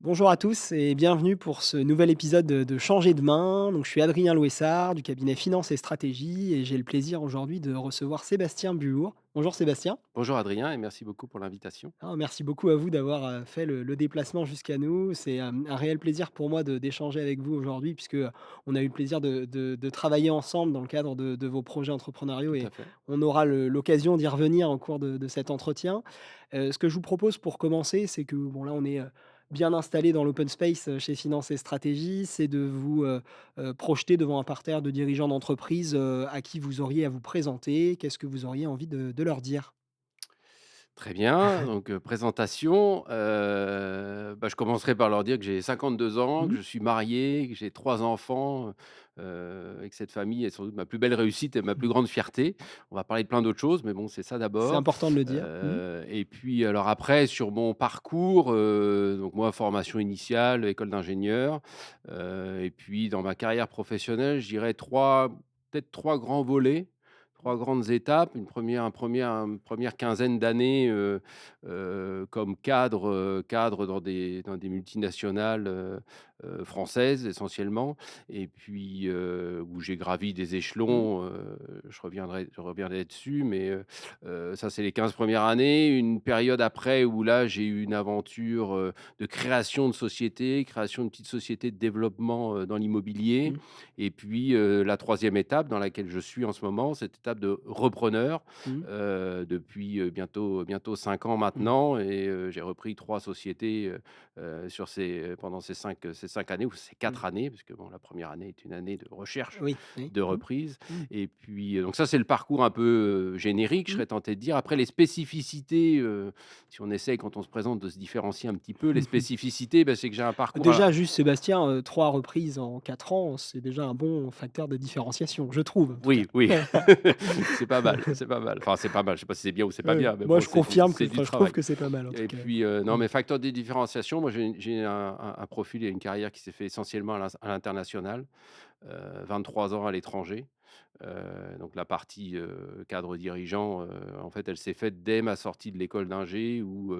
Bonjour à tous et bienvenue pour ce nouvel épisode de Changer de main. Donc, je suis Adrien Louessard du cabinet Finance et Stratégie et j'ai le plaisir aujourd'hui de recevoir Sébastien Buour. Bonjour Sébastien. Bonjour Adrien et merci beaucoup pour l'invitation. Merci beaucoup à vous d'avoir fait le déplacement jusqu'à nous. C'est un réel plaisir pour moi d'échanger avec vous aujourd'hui puisque on a eu le plaisir de travailler ensemble dans le cadre de vos projets entrepreneuriaux Tout et à fait. on aura l'occasion d'y revenir au cours de cet entretien. Ce que je vous propose pour commencer, c'est que bon là on est bien installé dans l'open space chez Finance et Stratégie, c'est de vous projeter devant un parterre de dirigeants d'entreprise à qui vous auriez à vous présenter. Qu'est-ce que vous auriez envie de leur dire? Très bien, donc présentation, je commencerai par leur dire que j'ai 52 ans, que Mhm. je suis marié, que j'ai 3 enfants, et que cette famille est sans doute ma plus belle réussite et ma plus grande fierté. On va parler de plein d'autres choses, mais bon, c'est ça C'est d'abord. important de le dire. Mhm. Et puis alors après sur mon parcours, donc moi formation initiale, école d'ingénieur, et puis dans ma carrière professionnelle, je dirais 3 peut-être 3 grands volets. 3 grandes étapes, une première quinzaine d'années, comme cadre dans des multinationales, françaises essentiellement et puis, où j'ai gravi des Mmh. échelons, je reviendrai dessus, mais, ça c'est les 15 premières années. Une période après où là, j'ai eu une aventure, de création de société, création de petites sociétés de développement, dans l'immobilier Mmh. et puis, la troisième étape dans laquelle je suis en ce moment, cette étape de repreneur, Mmh. depuis, bientôt 5 ans Mmh. maintenant et j'ai repris 3 sociétés, pendant ces 5 années ou ces Mmh. 4 années, parce que bon, la première année est une année de recherche, Oui, oui. de Mmh. reprise Mmh. et puis, donc ça, c'est le parcours un peu, générique, je Mmh. serais tenté de dire. Après les spécificités, si on essaye quand on se présente de se différencier un petit peu, les spécificités, c'est que j'ai un parcours à Déjà, juste Sébastien, 3 reprises en 4 ans, c'est déjà un bon facteur de différenciation, je trouve en tout cas. oui, oui, c'est pas mal, c'est pas mal. Enfin, c'est pas mal, je sais pas si c'est bien ou c'est pas Ouais, bien, mais moi bon, je confirme que c'est du enfin je trouve travail que c'est pas mal en tout et cas. puis, non, Mmh. mais facteur de différenciation, moi, j'ai un profil et une carrière qui s'est fait essentiellement à l'international, 23 ans à l'étranger. Donc la partie, cadre dirigeant, en fait, elle s'est faite dès ma sortie de l'école d'ingé où,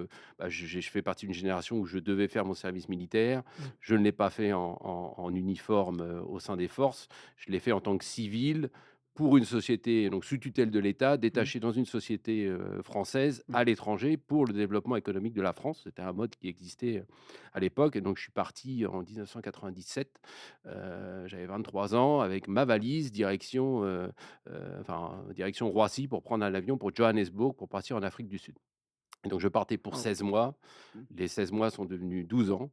je fais partie d'une génération où je devais faire mon service militaire. Mmh. Je ne l'ai pas fait en uniforme, au sein des forces. Je l'ai fait en tant que civil pour une société, donc sous tutelle de l'État, Mmh. détaché dans une société, française Mmh. à l'étranger pour le développement économique de la France. C'était un mode qui existait, à l'époque et donc je suis parti en 1997. J'avais 23 ans avec ma valise direction, direction Roissy pour prendre un avion pour Johannesburg pour partir en Afrique du Sud et donc je partais pour Waouh. 16 mois. Mmh. Les 16 mois sont devenus 12 ans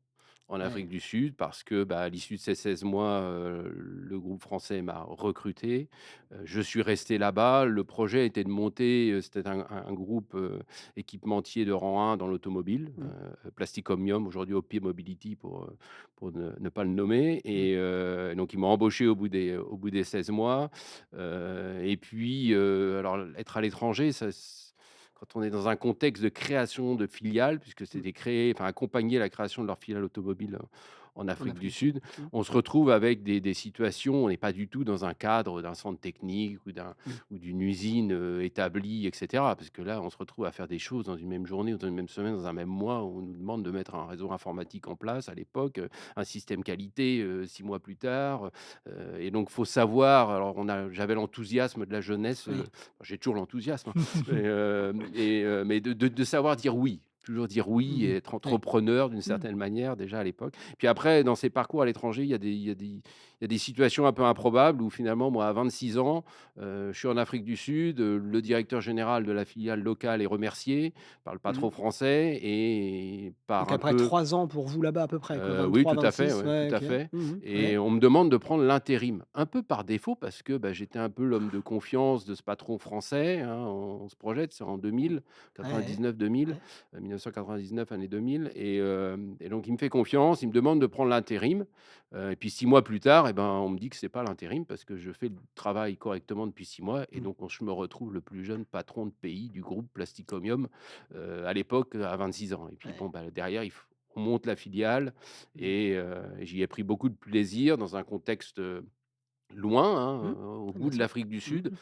en Ouais. Afrique du Sud parce que, à l'issue de ces 16 mois, le groupe français m'a recruté. Je suis resté là-bas. Le projet était de monter, c'était un groupe, équipementier de rang 1 dans l'automobile, Mmh. Plastic Omnium, aujourd'hui OP Mobility pour ne pas le nommer Mmh. et donc ils m'ont embauché au bout des 16 mois, et puis, alors être à l'étranger, ça quand on est dans un contexte de création de filiales, puisque Mmh. c'était créer, enfin accompagner la création de leur filiale automobile, en En Afrique du Afrique du Sud. Sud, Mmh. on se retrouve avec des situations, on n'est pas du tout dans un cadre d'un centre technique Mmh. ou d'une usine, établie et cetera. Parce que là, on se retrouve à faire des choses dans une même journée ou dans une même semaine, dans un même mois, où on nous demande de mettre un réseau informatique en place à l'époque, un système qualité, 6 mois plus tard, et donc faut savoir alors j'avais l'enthousiasme de la jeunesse, Oui. j'ai toujours l'enthousiasme, hein, mais de savoir dire oui, toujours dire oui Mmh. et être Ouais. entrepreneur d'une Mmh. certaine manière déjà à l'époque. Puis après dans ces parcours à l'étranger, il y a des situations un peu improbables où finalement moi à 26 ans, je suis en Afrique du Sud, le directeur général de la filiale locale est remercié par le Mmh. patron français et par Donc un après peu 3 ans pour vous là-bas à peu près quoi, Oui, tout à fait, 23-26? ouais, tout Ouais, à OK. fait Mmh. Ouais. et on me demande de prendre l'intérim. Un peu par défaut parce que, j'étais un peu l'homme de confiance de ce patron français, hein. On se projette, c'est en 2000, Ouais, ouais. 99-2000, Ouais. 1999, année 2000 et donc il me fait confiance, il me demande de prendre l'intérim, et puis 6 mois plus tard on me dit que c'est pas l'intérim parce que je fais le travail correctement depuis 6 mois et Mmh. donc je me retrouve le plus jeune patron de pays du groupe Plasticomium, à l'époque, à 26 ans et puis Ouais. derrière on monte la filiale Mmh. et j'y ai pris beaucoup de plaisir dans un contexte, loin, Mmh. hein, au Ouais, bout bien de sûr. l'Afrique du Mmh Sud. mh.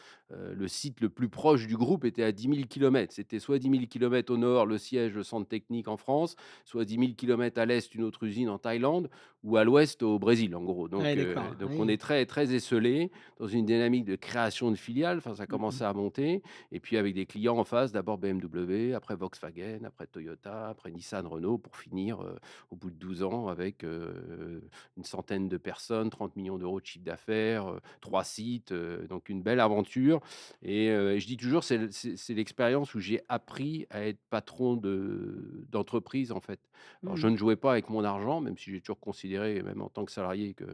Le site le plus proche du groupe était à 10 000 kilomètres. C'était soit 10 000 kilomètres au nord, le siège, le centre technique en France, soit 10 000 kilomètres à l'est, une autre usine en Thaïlande, ou à l'ouest au Brésil, en gros. Ouais, d'accord. Donc on Oui. est très, très esseulés dans une dynamique de création de filiales. Enfin, ça Mmh mh. commençait à monter et puis avec des clients en face, d'abord BMW, après Volkswagen, après Toyota, après Nissan, Renault, pour finir, au bout de 12 ans avec, une centaine de personnes, 30 millions d'euros de chiffre d'affaires, 3 sites, donc une belle aventure. Et je dis toujours, c'est l'expérience où j'ai appris à être patron d'entreprise, en fait. Alors je Mmh. ne jouais pas avec mon argent, même si j'ai toujours considéré, même en tant que salarié, que,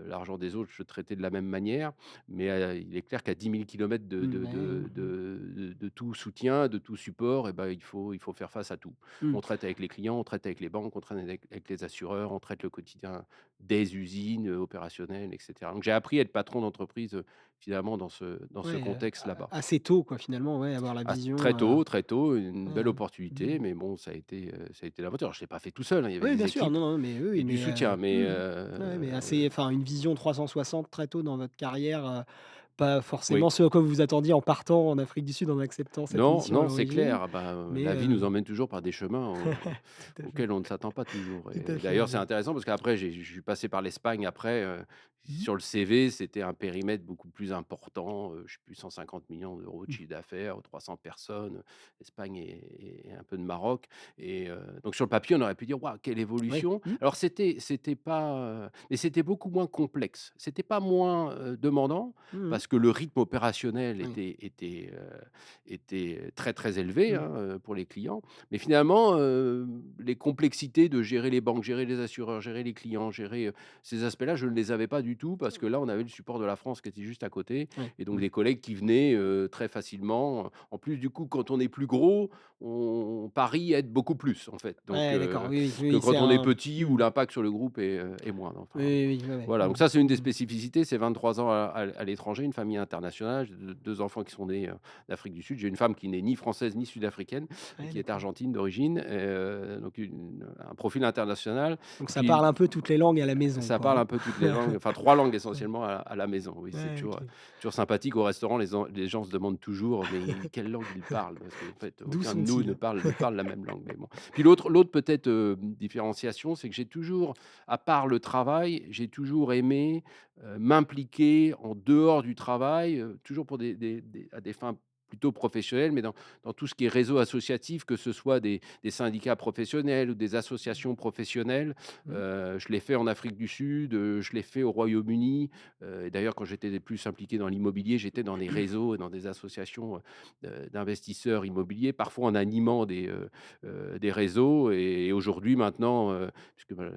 l'argent des autres, je le traitais de la même manière. Mais, il est clair qu'à 10 000 kilomètres Mmh, bah, oui, oui. Mmh. de tout soutien, de tout support, et ben, il faut faire face à tout. Mmh. On traite avec les clients, on traite avec les banques, on traite avec les assureurs, on traite le quotidien des usines, opérationnelles, et cetera. Donc j'ai appris à être patron d'entreprise, finalement dans ce Ouais, contexte là-bas. assez tôt quoi finalement, ouais, avoir la Ah, vision, très tôt, une belle ouais. Mmh. opportunité, mais bon, ça a été l'aventure. Je l'ai pas fait tout seul, hein, il y avait Oui, des bien sûr, équipes non, non, mais oui, oui, et du mais soutien, mais, mmh. Ouais, mais assez enfin une vision 360 très tôt dans votre carrière, pas oui. forcément ce à quoi vous vous attendiez en partant en Afrique du Sud, en acceptant cette Non, mission à non, c'est l'origine, clair. Ah bah, mais la vie nous emmène toujours par des chemins tout à fait, auxquels on ne s'attend pas toujours. tout à Et fait, d'ailleurs, c'est mais intéressant parce qu'après je suis passé par l'Espagne après, mmh sur le CV, c'était un périmètre beaucoup plus important, je sais plus, 150 millions d'euros de mh. chiffre d'affaires, 300 personnes, Espagne et un peu de Maroc. Donc sur le papier, on aurait pu dire: «Waouh, quelle Ouais. évolution!» Mmh. Alors c'était pas, mais c'était beaucoup moins complexe. C'était pas moins, demandant, Mmh mh. parce que le rythme opérationnel Oui. était très, très élevé, Mmh. hein, pour les clients. Mais finalement, les complexités de gérer les banques, gérer les assureurs, gérer les clients, gérer, ces aspects-là, je ne les avais pas du tout, parce que là, on avait le support de la France qui était juste à côté, Ouais. et donc Mmh. des collègues qui venaient, très facilement. En plus, du coup, quand on est plus gros, on parie à être beaucoup plus, en fait, Ouais, d'accord, oui, oui, que oui, c'est quand on est un petit, où mmh. l'impact sur le groupe est moindre, Oui, enfin. oui, oui, ouais, ouais. Voilà, donc Mmh. ça, c'est une des Mmh. spécificités, c'est 23 ans à l'étranger, une famille internationale, 2 enfants qui sont nés, d'Afrique du Sud. J'ai une femme qui n'est ni française ni sud-africaine, Ouais, qui est d'accord. argentine d'origine, donc un profil international. Donc Et ça parle puis un peu toutes les langues à la maison, ça quoi, parle hein? un peu toutes les langues, enfin 3 langues Ouais. essentiellement à la maison. Oui, c'est Ouais, toujours, OK. toujours sympathique au restaurant. Les gens se demandent toujours: «Mais quelle langue ils parlent?» Parce qu'en fait, D'où aucun de nous ne sont-ils? parle la même langue, mais bon. Puis l'autre peut-être, différenciation, c'est que j'ai toujours, à part le travail, j'ai toujours aimé, m'impliquer en dehors du travail, toujours pour à des fins plutôt professionnelles, mais dans tout ce qui est réseau associatif, que ce soit des syndicats professionnels ou des associations professionnelles. Mmh. Je l'ai fait en Afrique du Sud, je l'ai fait au Royaume-Uni, et d'ailleurs quand j'étais plus impliqué dans l'immobilier, j'étais dans des réseaux et dans des associations, d'investisseurs immobiliers, parfois en animant des réseaux. Et aujourd'hui maintenant, puisque, bah,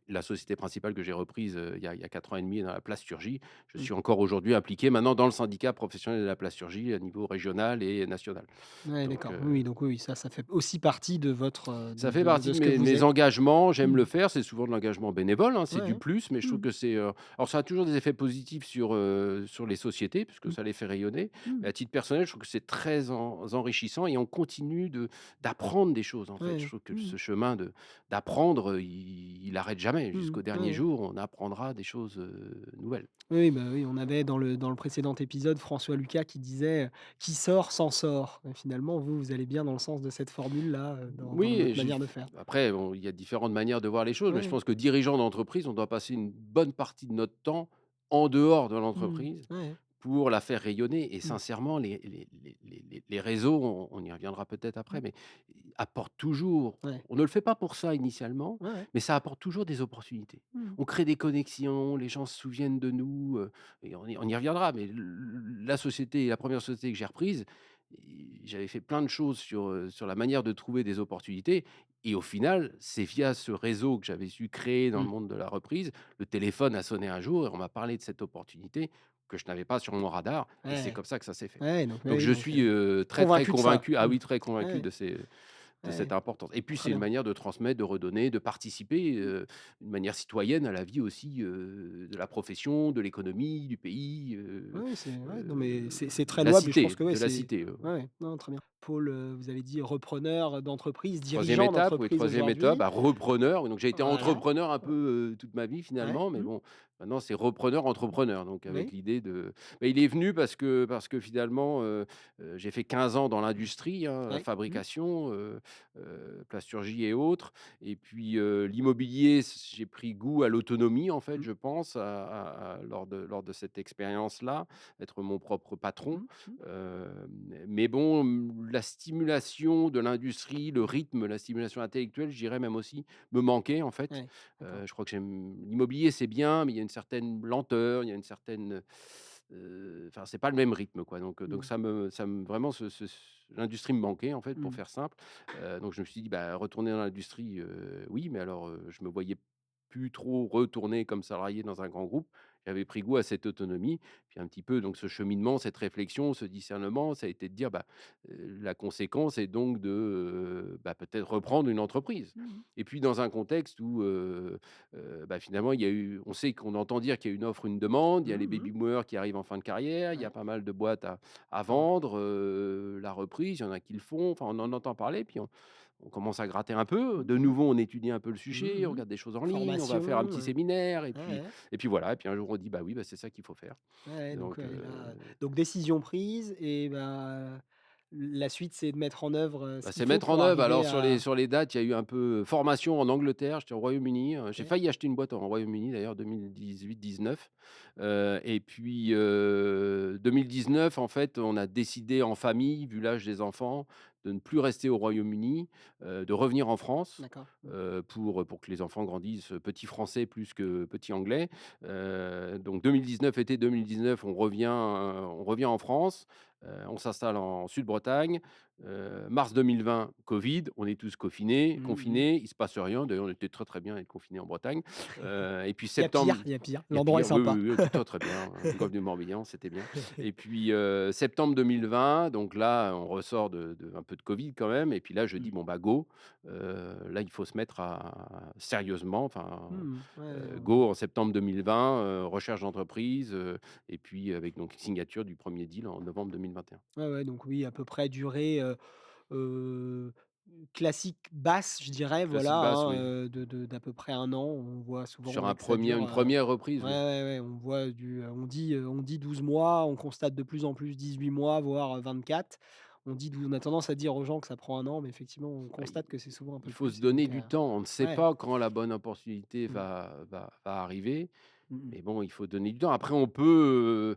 la société principale que j'ai reprise, il y a 4 ans et demi dans la plasturgie, je Mmh. suis encore aujourd'hui impliqué maintenant dans le syndicat professionnel de la plasturgie à niveau régional et national. Ouais, Donc, d'accord. Oui, oui, donc oui, oui, ça fait aussi partie de votre, ça fait partie de de ce que vous mes êtes. engagements, j'aime Mmh. le faire, c'est souvent de l'engagement bénévole, hein, c'est Ouais, du ouais. plus, mais je trouve Mmh. que alors ça a toujours des effets positifs sur les sociétés, puisque Mmh. ça les fait rayonner. Mmh. Mais à titre personnel, je trouve que c'est très enrichissant, et on continue d'apprendre des choses, en fait. Je Ouais. trouve que Mmh. ce chemin d'apprendre, il arrête jamais. Mmh. Jusqu'au dernier Ouais. jour, on apprendra des choses, nouvelles. Oui, oui, bah, oui, on avait dans le précédent épisode François Lucas qui disait, «Qui sort s'en sort» et finalement vous, vous allez bien dans le sens de cette formule-là, dans Oui, votre manière de faire. après bon, il y a différentes manières de voir les choses, mais je Ouais. pense que dirigeant d'entreprise, on doit passer une bonne partie de notre temps en dehors de Mmh. l'entreprise Ouais. pour la faire rayonner. Et Mmh. sincèrement, les réseaux, on y reviendra peut-être après, Mmh. mais ils apportent toujours, Ouais. on ne le fait pas pour ça initialement, Ouais, ouais. mais ça apporte toujours des opportunités. Mmh. On crée des connexions, les gens se souviennent de nous, et on y reviendra, mais la société, la première société que j'ai reprise, j'avais fait plein de choses sur la manière de trouver des opportunités, et au final, c'est via ce réseau que j'avais su créer dans le Mmh. monde de la reprise. Le téléphone a sonné un jour et on m'a parlé de cette opportunité que je n'avais pas sur mon radar, et c'est Ouais. comme ça que ça s'est fait. Ouais, donc Donc oui, je donc suis, très, très convaincu de ça. convaincu, ah Mmh. oui, très convaincu Ouais, de cette ouais, importance. Et puis très c'est une bien. manière de transmettre, de redonner, de participer, d'une manière citoyenne à la vie aussi, de la profession, de l'économie, du pays, Oui, c'est ouais, non, mais c'est très de la louable et je pense cité que ouais, de la c'est cité, ouais, ouais, non, très bien. pôle, vous avez dit repreneur d'entreprise, 3e dirigeant étape, oui, d'entreprise 3e étape, aujourd'hui. bah, repreneur, donc j'ai été Voilà. entrepreneur un peu, toute ma vie Ouais. finalement, mais Mmh. bon, maintenant c'est repreneur, entrepreneur, donc avec Oui. l'idée de bah, il est venu parce que finalement, j'ai fait 15 ans dans l'industrie, hein, la Ouais. Mmh. fabrication, plasturgie et autres et puis, l'immobilier, j'ai pris goût à l'autonomie en fait, Mmh. je pense, lors de cette expérience-là, être mon propre patron. Mmh. Mmh. Mais bon, la stimulation de l'industrie, le rythme, la stimulation intellectuelle, je dirais même aussi, me manquait en fait. Ouais. D'accord. Je crois que j'aime l'immobilier, c'est bien, mais il y a une certaine lenteur, il y a une certaine, enfin, c'est pas le même rythme quoi, donc Mmh. ça me vraiment l'industrie me manquait en fait, pour Mmh. faire simple. Donc je me suis dit: «Bah, retourner dans l'industrie, oui», mais alors, je me voyais plus trop retourner comme salarié dans un grand groupe. J'avais pris goût à cette autonomie puis un petit peu donc ce cheminement, cette réflexion, ce discernement, ça a été de dire, bah, la conséquence est donc de, bah, peut-être reprendre une entreprise. Mmh mh. Et puis dans un contexte où, bah, finalement on sait qu'on entend dire qu'il y a une offre, une demande, il y a les Mmh mh. baby boomers qui arrivent en fin de carrière, il y a Ouais. pas mal de boîtes à vendre, la reprise, il y en a qui le font, enfin on en entend parler, puis on commence à gratter un peu. Mmh De mh. nouveau, on étudie un peu le sujet, Mmh on mh. regarde des choses en ligne, on va Formation, faire un petit séminaire et ouais, puis ouais. et puis voilà et puis un jour on dit: «Bah oui, bah, c'est ça qu'il faut faire». Ouais, ouais, donc Donc là, donc décision prise et bah, la suite, c'est de mettre en œuvre, ce bah, qu'il c'est faut mettre en pour œuvre. arriver Alors sur les à sur les dates, il y a eu un peu formation en Angleterre, j'étais au Royaume-Uni, j'ai OK. failli acheter une boîte en Royaume-Uni d'ailleurs 2018-19, et puis, 2019 en fait, on a décidé en famille, vu l'âge des enfants, de ne plus rester au Royaume-Uni, de revenir en France, D'accord. Mmh. pour que les enfants grandissent, petit français plus que petit anglais. Donc 2019, été 2019, on revient en France, on s'installe en Sud-Bretagne. Mars 2020, Covid, on est tous Mmh mh. confinés, il se passe rien. D'ailleurs, on était très, très bien à être confinés en Bretagne. Et puis Il y a septembre, pire, il y a pire. il y a L'endroit est pire, oui, sympa. oui, oui, très, très bien, golfe du Morbihan, c'était bien. Et puis, septembre 2020, donc là, on ressort de un peu de Covid quand même et puis là, je dis: Mmh. «Bon, bah, go, là, il faut se mettre à sérieusement, enfin, Mmh. Ouais, ouais, go en septembre 2020, recherche d'entreprise, et puis avec donc signature du premier deal en novembre 2021. ouais, ouais, donc oui, à peu près durée, heu, classique basse, je dirais, Classique voilà, basse, hein, oui. de d'à peu près 1 an. On voit souvent, Sur ouais, que ça dure, une première reprise, ouais, oui. ouais, ouais, on dit 12 mois, on constate de plus en plus 18 mois, voire, 24. On a tendance à dire aux gens que ça prend 1 an, mais effectivement, on Bah, constate que c'est souvent un il peu faut se plus et donner donc du temps. On ne sait ouais. pas quand la bonne opportunité Mmh. va arriver, Mmh mh. mais bon, il faut donner du temps. Après on peut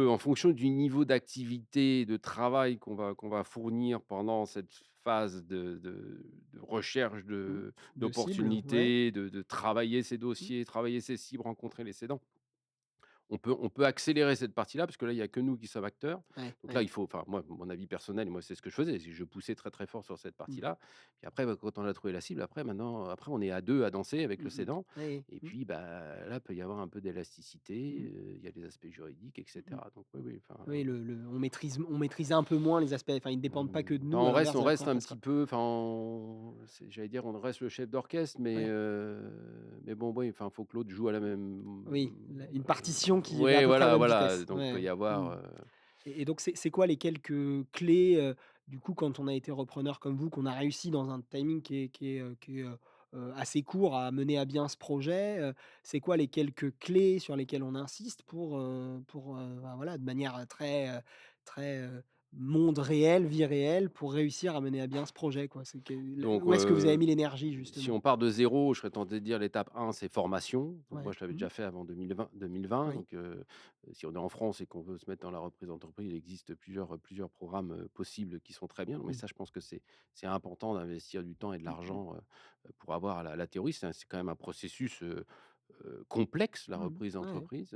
en fonction du niveau d'activité, de travail qu'on va fournir pendant cette phase de recherche Mmh. De cible, ouais. d'opportunités, de travailler ses Mmh. dossiers, travailler ses cibles, rencontrer les cédants. On peut accélérer cette partie-là, parce que là, il y a que nous qui sommes acteurs. Ouais, Donc là, ouais. il faut enfin, moi, mon avis personnel et moi, c'est ce que je faisais, c'est que je poussais très, très fort sur cette Mmh. partie-là. Puis après, bah, quand on a trouvé la cible, après on est à 2 à danser avec le Mmh mh. cédant Oui, et mmh. puis, bah, là, peut y avoir un peu d'élasticité, Mmh. il y a les aspects juridiques et Mmh. cetera. Donc oui, oui, enfin, Oui, on maîtrise un peu moins les aspects, enfin, ils ne dépendent pas que de enfin, nous, à on l'inverse de la reste un première petit phase, peu, enfin, j'allais dire, on reste le chef d'orchestre, ouais. mais bon, oui, enfin, faut que l'autre joue à la même, Oui, la une partition qui va à ouais, peu près à la voilà, même voilà, vitesse. donc peut Ouais. y Mmh. avoir, Et donc c'est quoi les quelques clés, du coup, quand on a été repreneur comme vous, qu'on a réussi dans un timing qui est assez court à mener à bien ce projet, c'est quoi les quelques clés sur lesquelles on insiste bah, voilà, de manière, très, monde réel, vie réelle, pour réussir à mener à bien ce projet, quoi? C'est donc, où est-ce que vous avez mis l'énergie si justement? on part de zéro, je serais tenté de dire l'étape un, c'est formation. Donc moi, Ouais. je l'avais Mmh. déjà fait avant 2020. Oui. Donc, si on est en France et qu'on veut se mettre dans la reprise d'entreprise, il existe plusieurs programmes, possibles qui sont très bien. Mais Mmh. ça, je pense que c'est important d'investir du temps et de Mmh mh. l'argent, pour avoir la théorie. C'est quand même un processus, complexe, la Mmh. reprise Ouais, ouais. d'entreprise,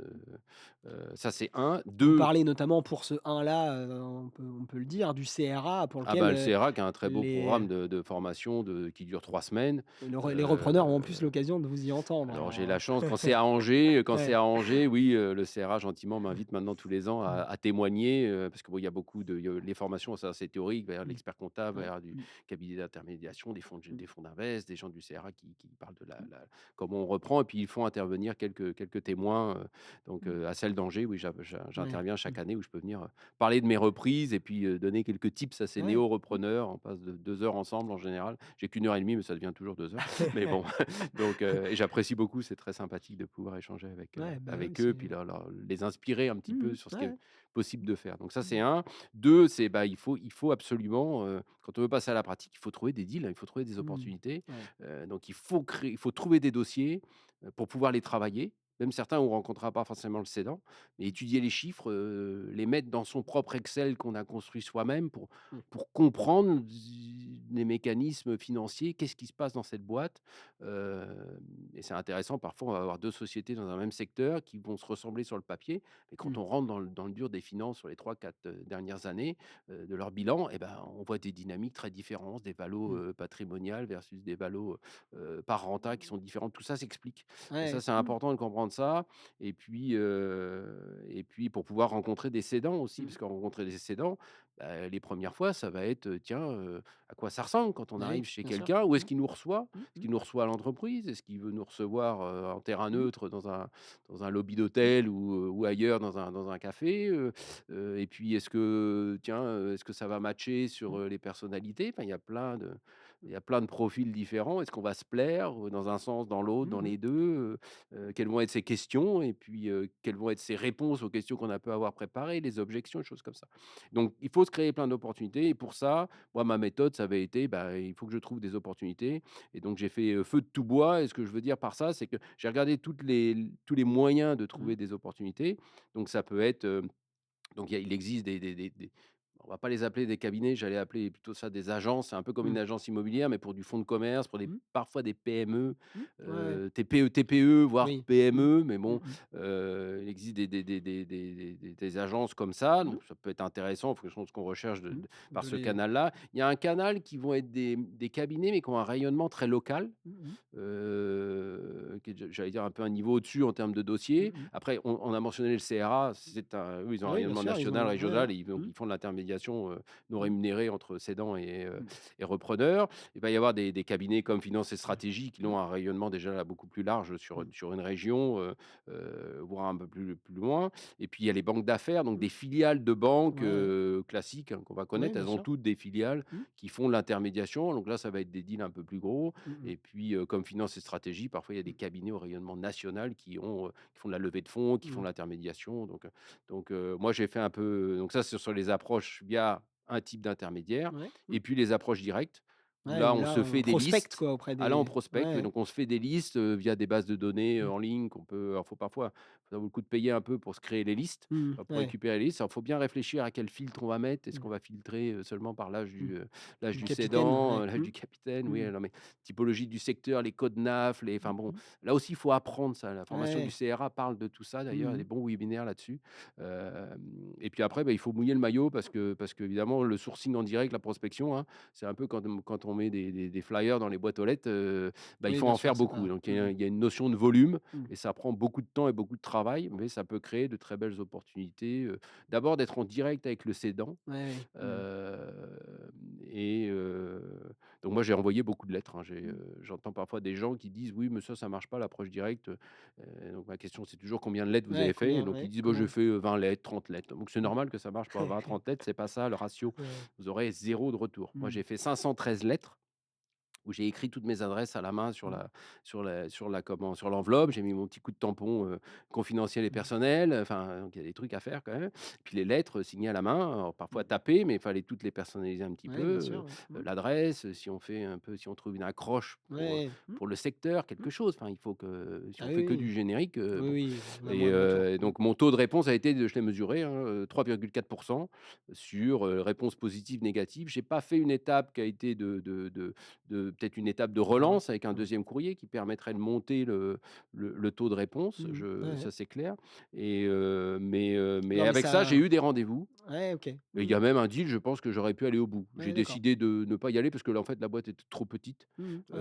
ça c'est un. Vous 2. parlez notamment pour ce 1 là, on peut le dire, du CRA pour Ah lequel, bah, le CRA qui a un très beau les programme de formation qui dure 3 semaines. les repreneurs ont en plus l'occasion de vous y entendre Alors j'ai alors, la chance quand c'est ouais. à Angers, oui, le CRA gentiment m'invite maintenant tous les ans à Mmh. à témoigner, parce que bon, il y a les formations, c'est assez théorique, il va y avoir de Mmh. l'expert comptable, il va y Ouais. avoir du Mmh. cabinet d'intermédiation, des fonds Mmh. d'invest, des gens du CRA qui parlent de la Mmh. la comment on reprend et puis ils font font intervenir quelques témoins, Mmh. à Celle d'Angers, oui, Ouais. j'interviens Mmh. chaque année où je peux venir, parler de mes reprises et puis, donner quelques tips à ces Ouais. Mmh. néo-repreneurs. On passe de 2 heures ensemble en général. J'ai qu'1 heure et demie, mais ça devient toujours 2 heures. Mais bon, donc et j'apprécie beaucoup, c'est très sympathique de pouvoir échanger Ouais, bah, oui, avec eux, puis c'est leur les inspirer un petit peu mmh sur ce qui est ouais. possible de faire. Donc ça, c'est Mmh. un. 2, c'est, bah, il faut absolument, quand on veut passer à la pratique, il faut trouver des deals, hein, il faut trouver des Mmh. opportunités. Ouais. Donc il faut trouver des dossiers, pour pouvoir les travailler. Même certains, on ne rencontrera pas forcément le cédant, mais étudier les chiffres, les mettre dans son propre Excel qu'on a construit soi-même Mmh. pour comprendre les mécanismes financiers. Qu'est-ce qui se passe dans cette boîte? Et c'est intéressant, parfois, on va avoir 2 sociétés dans un même secteur qui vont se ressembler sur le papier, mais quand Mmh. on rentre dans le dur des finances sur les 3-4 dernières années, de leur bilan, et ben, on voit des dynamiques très différentes, des valos, Mmh. patrimoniales versus des valos, par renta qui sont différentes. Tout ça s'explique et ça, Ouais. c'est Mmh. important de comprendre ça et puis pour pouvoir rencontrer des cédants aussi, Mmh. parce que rencontrer des cédants, bah, les premières fois, ça va être, tiens, à quoi ça ressemble quand on Bah, arrive oui, chez bien sûr. quelqu'un? Où est-ce Mmh. qu'il nous reçoit? Mmh Est-ce mh. qu'il nous reçoit à l'entreprise? Est-ce qu'il veut nous recevoir, en terrain Mmh. neutre dans un lobby Mmh. d'hôtel ou ailleurs dans un café? Et puis est-ce que tiens, est-ce que ça va matcher sur, Mmh. les personnalités? Enfin, il Mmh. y a plein de profils différents. Est-ce qu'on va se plaire, dans un sens, dans l'autre, Mmh dans mh. les 2? Quelles vont être ses questions? Et puis, quelles vont être ses réponses aux questions qu'on a pu avoir préparées, les objections, des choses comme ça. Donc il faut se créer plein d'opportunités et pour ça, moi, ma méthode, ça avait été, bah, il faut que je trouve des opportunités et donc j'ai fait, feu de tout bois et ce que je veux dire par ça, c'est que j'ai regardé tous les moyens de Mmh. trouver des opportunités. Donc ça peut être, donc il existe des on va pas les appeler des cabinets, j'allais appeler plutôt ça des agences. C'est un peu comme une Mmh. agence immobilière, mais pour du fonds de commerce, pour des Mmh. parfois des PME, Mmh. Ouais, ouais. TPE, voire Oui. Mmh. PME, mais Mmh bon, mh. il existe des agences comme ça, Mmh. donc ça peut être intéressant en fonction de ce qu'on recherche Mmh. par De ce les canal-là. Il y a un canal qui vont être des cabinets, mais qui ont un rayonnement très local. mmh mh. Qui est, j'allais dire, un peu un niveau au-dessus en termes de dossiers. Mmh mh. Après, on a mentionné le CRA, eux, ils ont Ah un oui, bien rayonnement sûr, ils national, ont ouais, ouais. régional et Mmh. ils font de l'intermédiation, non Mmh. rémunérée entre cédants Mmh. et repreneurs. Il va y avoir des cabinets comme Finance et Stratégie qui Mmh. ont un rayonnement déjà là beaucoup plus large Mmh. sur une région, voire un peu plus loin. Et puis il y a les banques d'affaires, donc Mmh. des filiales de banques, Ouais, ouais. classiques, hein, qu'on va Oui, connaître. bien Elles ont sûr. toutes des filiales Mmh. qui font de l'intermédiation. Donc là, ça va être des deals un peu plus gros. Mmh mh. Et puis, comme Finance et Stratégie, parfois, il y a des Mmh. cabinets au rayonnement national qui font de la levée de fonds, qui font Mmh. de l'intermédiation. Moi, j'ai fait un peu donc ça, c'est sur les approches via un type d'intermédiaire Ouais. Mmh. et puis les approches directes, où Ouais, là, où on là, se on fait des prospecte listes. quoi auprès Ah là, on des prospecte, oui, ouais. donc on se fait des listes, via des bases de données, Mmh. en ligne qu'on peut alors faut parfois ça vaut le coup de payer un peu pour se créer les listes, Mmh. pour Ouais. récupérer les listes. Alors, faut bien réfléchir à quel filtre on va mettre. Est-ce Mmh. qu'on va filtrer, seulement par Mmh. l'âge Du du capitaine, cédant, ouais. l'âge Mmh. du capitaine? Oui, Mmh. non, mais typologie du secteur, les codes NAF, les enfin Mmh bon, mh. là aussi, il faut apprendre ça. La formation du Ouais. CRA parle de tout ça Mmh d'ailleurs, il y a des mh. bons webinaires là-dessus. Et puis après, bah, il faut mouiller le maillot parce qu'évidemment le sourcing en direct, la prospection, hein, c'est un peu quand on met des flyers dans les boîtes aux lettres, bah, il Oui, faut bien en sûr, faire c'est beaucoup. pas Donc mmh mh. il y a une notion de volume Mmh. et ça prend beaucoup de temps et beaucoup de travail, mais ça peut créer de très belles opportunités, d'abord d'être en direct avec le cédant. Ouais, ouais. Mmh. Et donc moi j'ai envoyé beaucoup de lettres, hein. Mmh. J'entends parfois des gens qui disent: «Oui, mais ça marche pas l'approche directe». Donc ma question, c'est toujours: «Combien de lettres vous Ouais, avez fait?» Et combien donc ils ouais, disent: «Bah, j'ai comment fait, 20 lettres, 30 lettres». Donc c'est mmh. normal que ça marche pas 20-30 lettres, c'est pas ça le ratio. Ouais. Vous aurez zéro de retour. Moi, Mmh. j'ai fait 513 lettres où j'ai écrit toutes mes adresses à la main Mmh. sur l'enveloppe. J'ai mis mon petit coup de tampon, confidentiel et Mmh. personnel, enfin, donc il y a des trucs à faire quand même. Puis les lettres, signées à la main, alors parfois Mmh. tapées, mais il fallait toutes les personnaliser un petit peu, Ouais, bien sûr, ouais. Mmh. l'adresse, si on trouve une accroche Ouais. Mmh. pour le secteur, Mmh. quelque chose. Enfin, il faut que si Ah on oui, fait que oui. du générique, Oui, bon. oui, on a Et moins de retours. Mmh. donc mon taux de réponse a été de je l'ai mesuré, hein, 3,4 sur, réponses positives, négatives. J'ai pas fait une étape qui a été de peut-être une étape de De relance relance. avec un Mmh. deuxième courrier qui permettrait de monter le taux de réponse, Mmh mh. Ouais, ouais. ça c'est clair. Mais Non, mais avec ça, j'ai ça eu des rendez-vous ouais, OK. et il Mmh. y a même un deal, je pense que j'aurais pu aller au bout. J'ai Ouais, d'accord. décidé de ne pas y aller parce que là, en fait, la boîte était trop petite, Mmh mh. Ouais,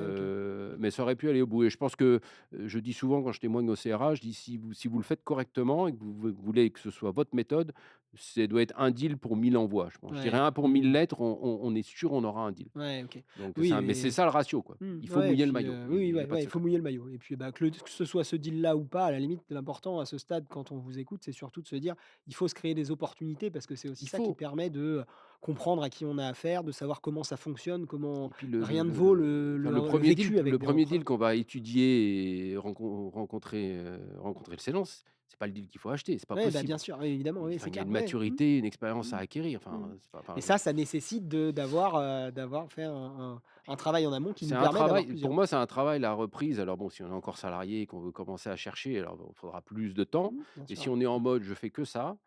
OK. mais ça aurait pu aller au bout et je pense que, je dis souvent quand je témoigne au CRA, je dis: «Si vous le faites correctement et que vous voulez que ce soit votre méthode, ça doit être un deal pour 1000 envois», je pense. Je dirais Ouais. un pour 1000 Mmh. lettres, on est sûr on aura un deal. Ouais, OK. Donc Oui, mais c'est ça le ratio, quoi. Il faut ouais et mouiller le puis, maillot, oui, oui, il y a ouais, pas de ouais, il faut secret. mouiller le maillot et puis, bah, que ce soit ce deal-là ou pas, à la limite, l'important à ce stade, quand on vous écoute, c'est surtout de se dire: «Il faut se créer des opportunités» parce que c'est aussi Il ça qui faut permet de, comprendre à qui on a affaire, de savoir comment ça fonctionne, comment et puis rien ne vaut enfin le vécu avec le des 1er deal repreneurs. qu'on va étudier et rencontrer le selling, c'est pas le deal qu'il faut acheter, c'est pas Ouais, bah, possible. bien sûr, oui, évidemment, oui, Enfin, c'est il y a clair, une ouais. Mmh. maturité, une expérience Mmh. à acquérir, Mmh. enfin, c'est pas enfin, Et je ça nécessite d'avoir fait un travail en amont qui c'est nous un permet d'avoir travail pour plusieurs. moi, c'est un travail, la reprise. Alors bon, si on est encore salarié et qu'on veut commencer à chercher, alors bon, il faudra plus de temps. Bien Mais sûr, si ouais. on est en mode: «Je fais que ça»,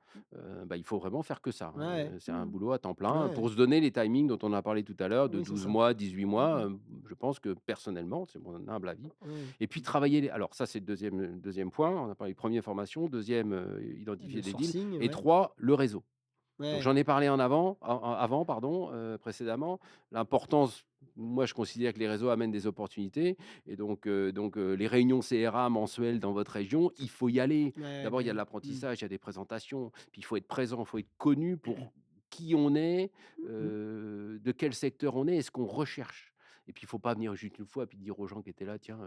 bah, il faut vraiment faire que ça, Ouais, ouais. c'est un boulot à temps Ouais, plein ouais. pour se donner les timings dont on a parlé tout à l'heure de Oui, c'est 12 ça. mois, 18 mois, Mmh. je pense que personnellement, c'est mon humble avis Oui. et puis travailler les alors ça, c'est le deuxième point, on a parlé 1er formation, 2e, Le identifier des deals sourcing, et ouais. 3 le réseau. Donc Ouais. j'en ai parlé avant pardon, précédemment. L'importance, moi je considère que les réseaux amènent des opportunités et les réunions CRA mensuelles dans votre région, il faut y aller. Ouais, D'abord, bah, il y a de oui. Mmh. l'apprentissage, il y a des présentations, puis il faut être présent, il faut être connu pour qui on est, Mmh. de quel secteur on est et ce qu'on recherche. Et puis il faut pas venir juste une fois puis dire aux gens qui étaient là: «Tiens,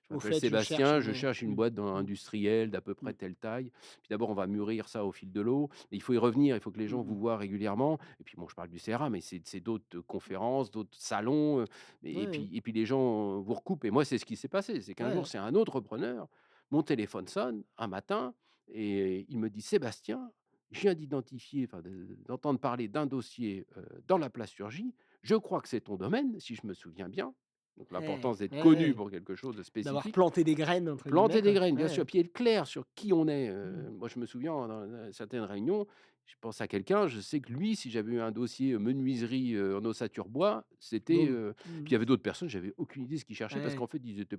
je Au m'appelle fait, je cherche Sébastien, je un cherche une boîte dans mmh, industrielle d'à peu près mmh, telle taille». Puis d'abord, on va mûrir ça au fil de l'eau. Il faut y revenir, il faut que les gens vous mmh. voient régulièrement et puis bon, je parle du CRA, mais c'est d'autres conférences, d'autres salons, Ouais, et puis les gens, vous recoupent et moi, c'est ce qui s'est passé. C'est qu'un jour, ouais. c'est un autre repreneur, mon téléphone sonne un matin et il me dit: «Sébastien, je viens d'identifier, enfin d'entendre parler d'un dossier, dans la plasturgie. Je crois que c'est ton domaine, si je me souviens bien». Donc Ouais, l'importance d'être ouais, connu ouais. pour quelque chose de D'avoir spécifique. «planté des graines» entre guillemets, Planter des quoi. graines, bien sûr, Ouais. puis être clair sur qui on est, Mmh. moi, je me souviens dans certaines réunions, je pense à quelqu'un, je sais que lui, si j'avais eu un dossier, menuiserie, en ossature bois, c'était, Boum. puis il Mmh. y avait d'autres personnes, j'avais aucune idée ce qu'ils cherchaient parce Ouais. qu'en fait, ils étaient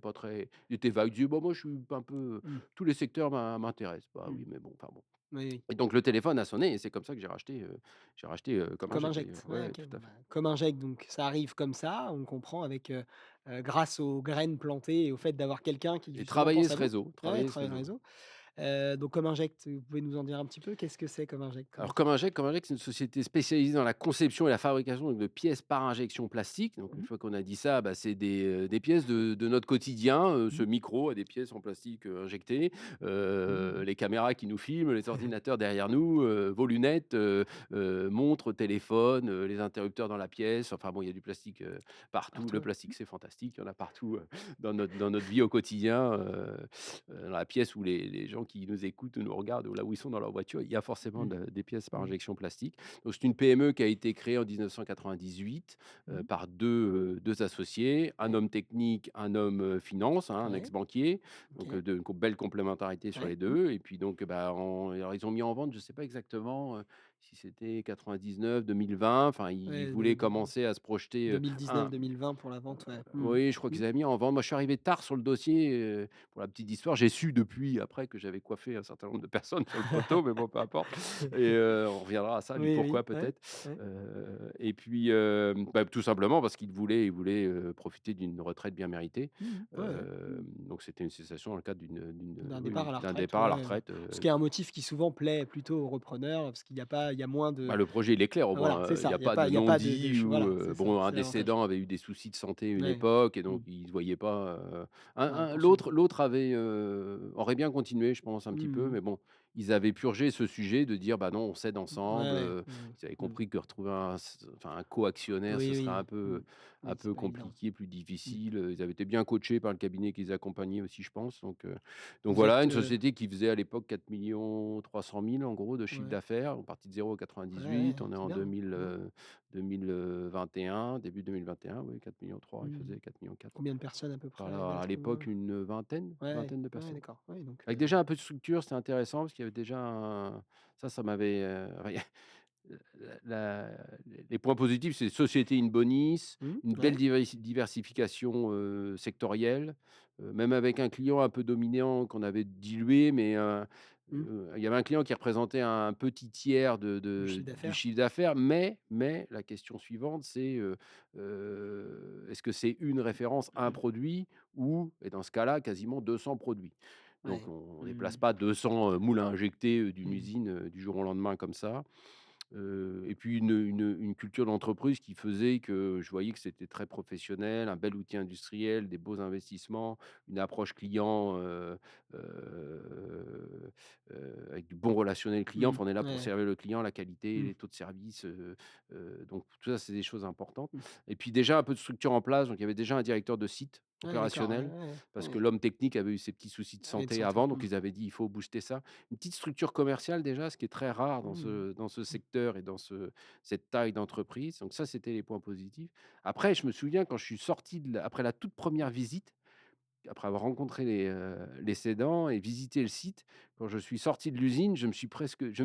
vagues. Ils disaient: «Bah, moi, je suis un peu Mmh. tous les secteurs m'intéressent». Bah, Mmh. oui, mais bon, enfin bon Oui, oui. et donc le téléphone a sonné et c'est comme ça que j'ai racheté, comme Comme Inject d'ailleurs. Inject. Ouais, Ouais, OK, tout bon, à bah, fait comme Inject, donc ça arrive comme ça, on comprend avec, grâce aux graines plantées et au fait d'avoir quelqu'un qui et justement pense à vous. Ouais, travailler ce travailler le réseau, ouais. réseau. Donc comme Inject, vous pouvez nous en dire un petit peu? Qu'est-ce que c'est comme Inject? Alors Comment ça fonctionne? Comme Inject, c'est une société spécialisée dans la conception et la fabrication de pièces par injection plastique. Donc une Mmh. fois qu'on a dit ça, bah, c'est des pièces de notre quotidien, ce Mmh. micro a des pièces en plastique, injectées, Mmh. les caméras qui nous filment, les ordinateurs derrière nous, vos lunettes, montres, téléphones, les interrupteurs dans la pièce. Enfin bon, il y a du plastique, partout. Le Partout, ouais. plastique, c'est fantastique, il y en a partout, dans notre vie au quotidien, dans la pièce où les gens qui nous écoutent ou nous regardent ou là où ils sont dans leur voiture, il y a forcément Mmh. des pièces par Mmh. injection plastique. Donc c'est une PME qui a été créée en 1998, Mmh. par 2 associés, un Ouais. homme technique, un homme, finance, hein, un Ouais. ex-banquier. Donc OK. de une belle complémentarité sur Ouais. les Mmh. 2 et puis donc bah, alors ils ont mis en vente, je ne sais pas exactement, si c'était 99, 2020, enfin ils Ouais, voulaient commencer à se projeter, 2019-2020 pour la vente, ouais. Mmh. oui, je crois Mmh. qu'ils avaient mis en vente. Moi, je suis arrivé tard sur le dossier, pour la petite histoire. J'ai su depuis, après, que j'avais coiffé un certain nombre de personnes sur le poteau, mais bon, peu importe et on reviendra à ça, du Oui, oui, pourquoi ouais, peut-être. ouais. Et puis, bah, tout simplement parce qu'ils voulaient, profiter d'une retraite bien méritée. Mmh. Ouais, ouais. Mmh. Donc c'était une cessation dans le cadre D'un oui, départ oui, à la d'un retraite, départ à la ouais, retraite, ce qui est un motif qui souvent plaît plutôt aux repreneurs, parce qu'il y a moins bah, de le projet, il est clair au voilà, moins, c'est il y ça, a pas de il y a pas de non-dit ch ou voilà, c'est ça, bon, un c'est l'avantage. décédent avait eu des soucis de santé une Ouais. époque et Mmh. donc il ne se voyait pas, Ouais, un poursuivre. l'autre avait, aurait bien continué, je pense un petit peu, Mmh mh. mais bon, ils avaient purgé ce sujet de dire: «Bah, non, on cède Ouais, ensemble», ouais. Mmh. ils avaient Mmh. compris que retrouver un co-actionnaire, ce Oui, serait oui. Mmh. un Oui, c'est peu pas évident. compliqué, plus Mmh. difficile, ils avaient été bien coachés par le cabinet qu'ils accompagnaient aussi, je pense, donc Vous voilà, êtes, une société qui faisait à l'époque 4 300 000 en gros de chiffre ouais. d'affaires. On partit de 0 à Ouais, 98, ouais, on est c'est en bien. Mmh. 2021, début 2021, oui, 4,3 il Mmh. faisait 4,4 Combien de personnes à peu par près à là, à mettre, l'époque, une vingtaine, ouais, vingtaine de ouais, personnes. d'accord. Ouais, donc Avec déjà un peu de structure, c'était intéressant parce qu'il y avait déjà un ça m'avait, la les points positifs, c'est société in bonis, Mmh, une belle ouais. diversification, sectorielle, même avec un client un peu dominant qu'on avait dilué, mais Mmh. il y avait un client qui représentait un petit tiers Du chiffre du d'affaires. chiffre d'affaires, mais la question suivante, c'est, est-ce que c'est une référence, un produit ou et dans ce cas-là, quasiment 200 produits? Donc Ouais. on ne déplace Mmh. pas 200, moules à injecter, d'une Mmh. usine, du jour au lendemain comme ça. Et puis une culture d'entreprise qui faisait que je voyais que c'était très professionnel, un bel outil industriel, des beaux investissements, une approche client, heu avec du bon relationnel client. Mmh. Enfin, on est là pour Ouais. servir le client, la qualité, Mmh. les taux de service, donc tout ça, c'est des choses importantes. Mmh. Et puis déjà un peu de structure en place, donc il y avait déjà un directeur de site Ouais, d'accord, ouais, opérationnel, ouais, parce que ouais. l'homme technique avait eu ses petits soucis de Ouais, de santé santé. avant, donc Mmh. ils avaient dit: «Il faut booster ça». Une petite structure commerciale déjà, ce qui est très rare Mmh. dans ce Mmh. secteur et dans cette taille d'entreprise, donc ça, c'était les points positifs. Après, je me souviens quand je suis sorti après la toute première visite, après avoir rencontré les cédants et visité le site, quand je suis sorti de l'usine, je me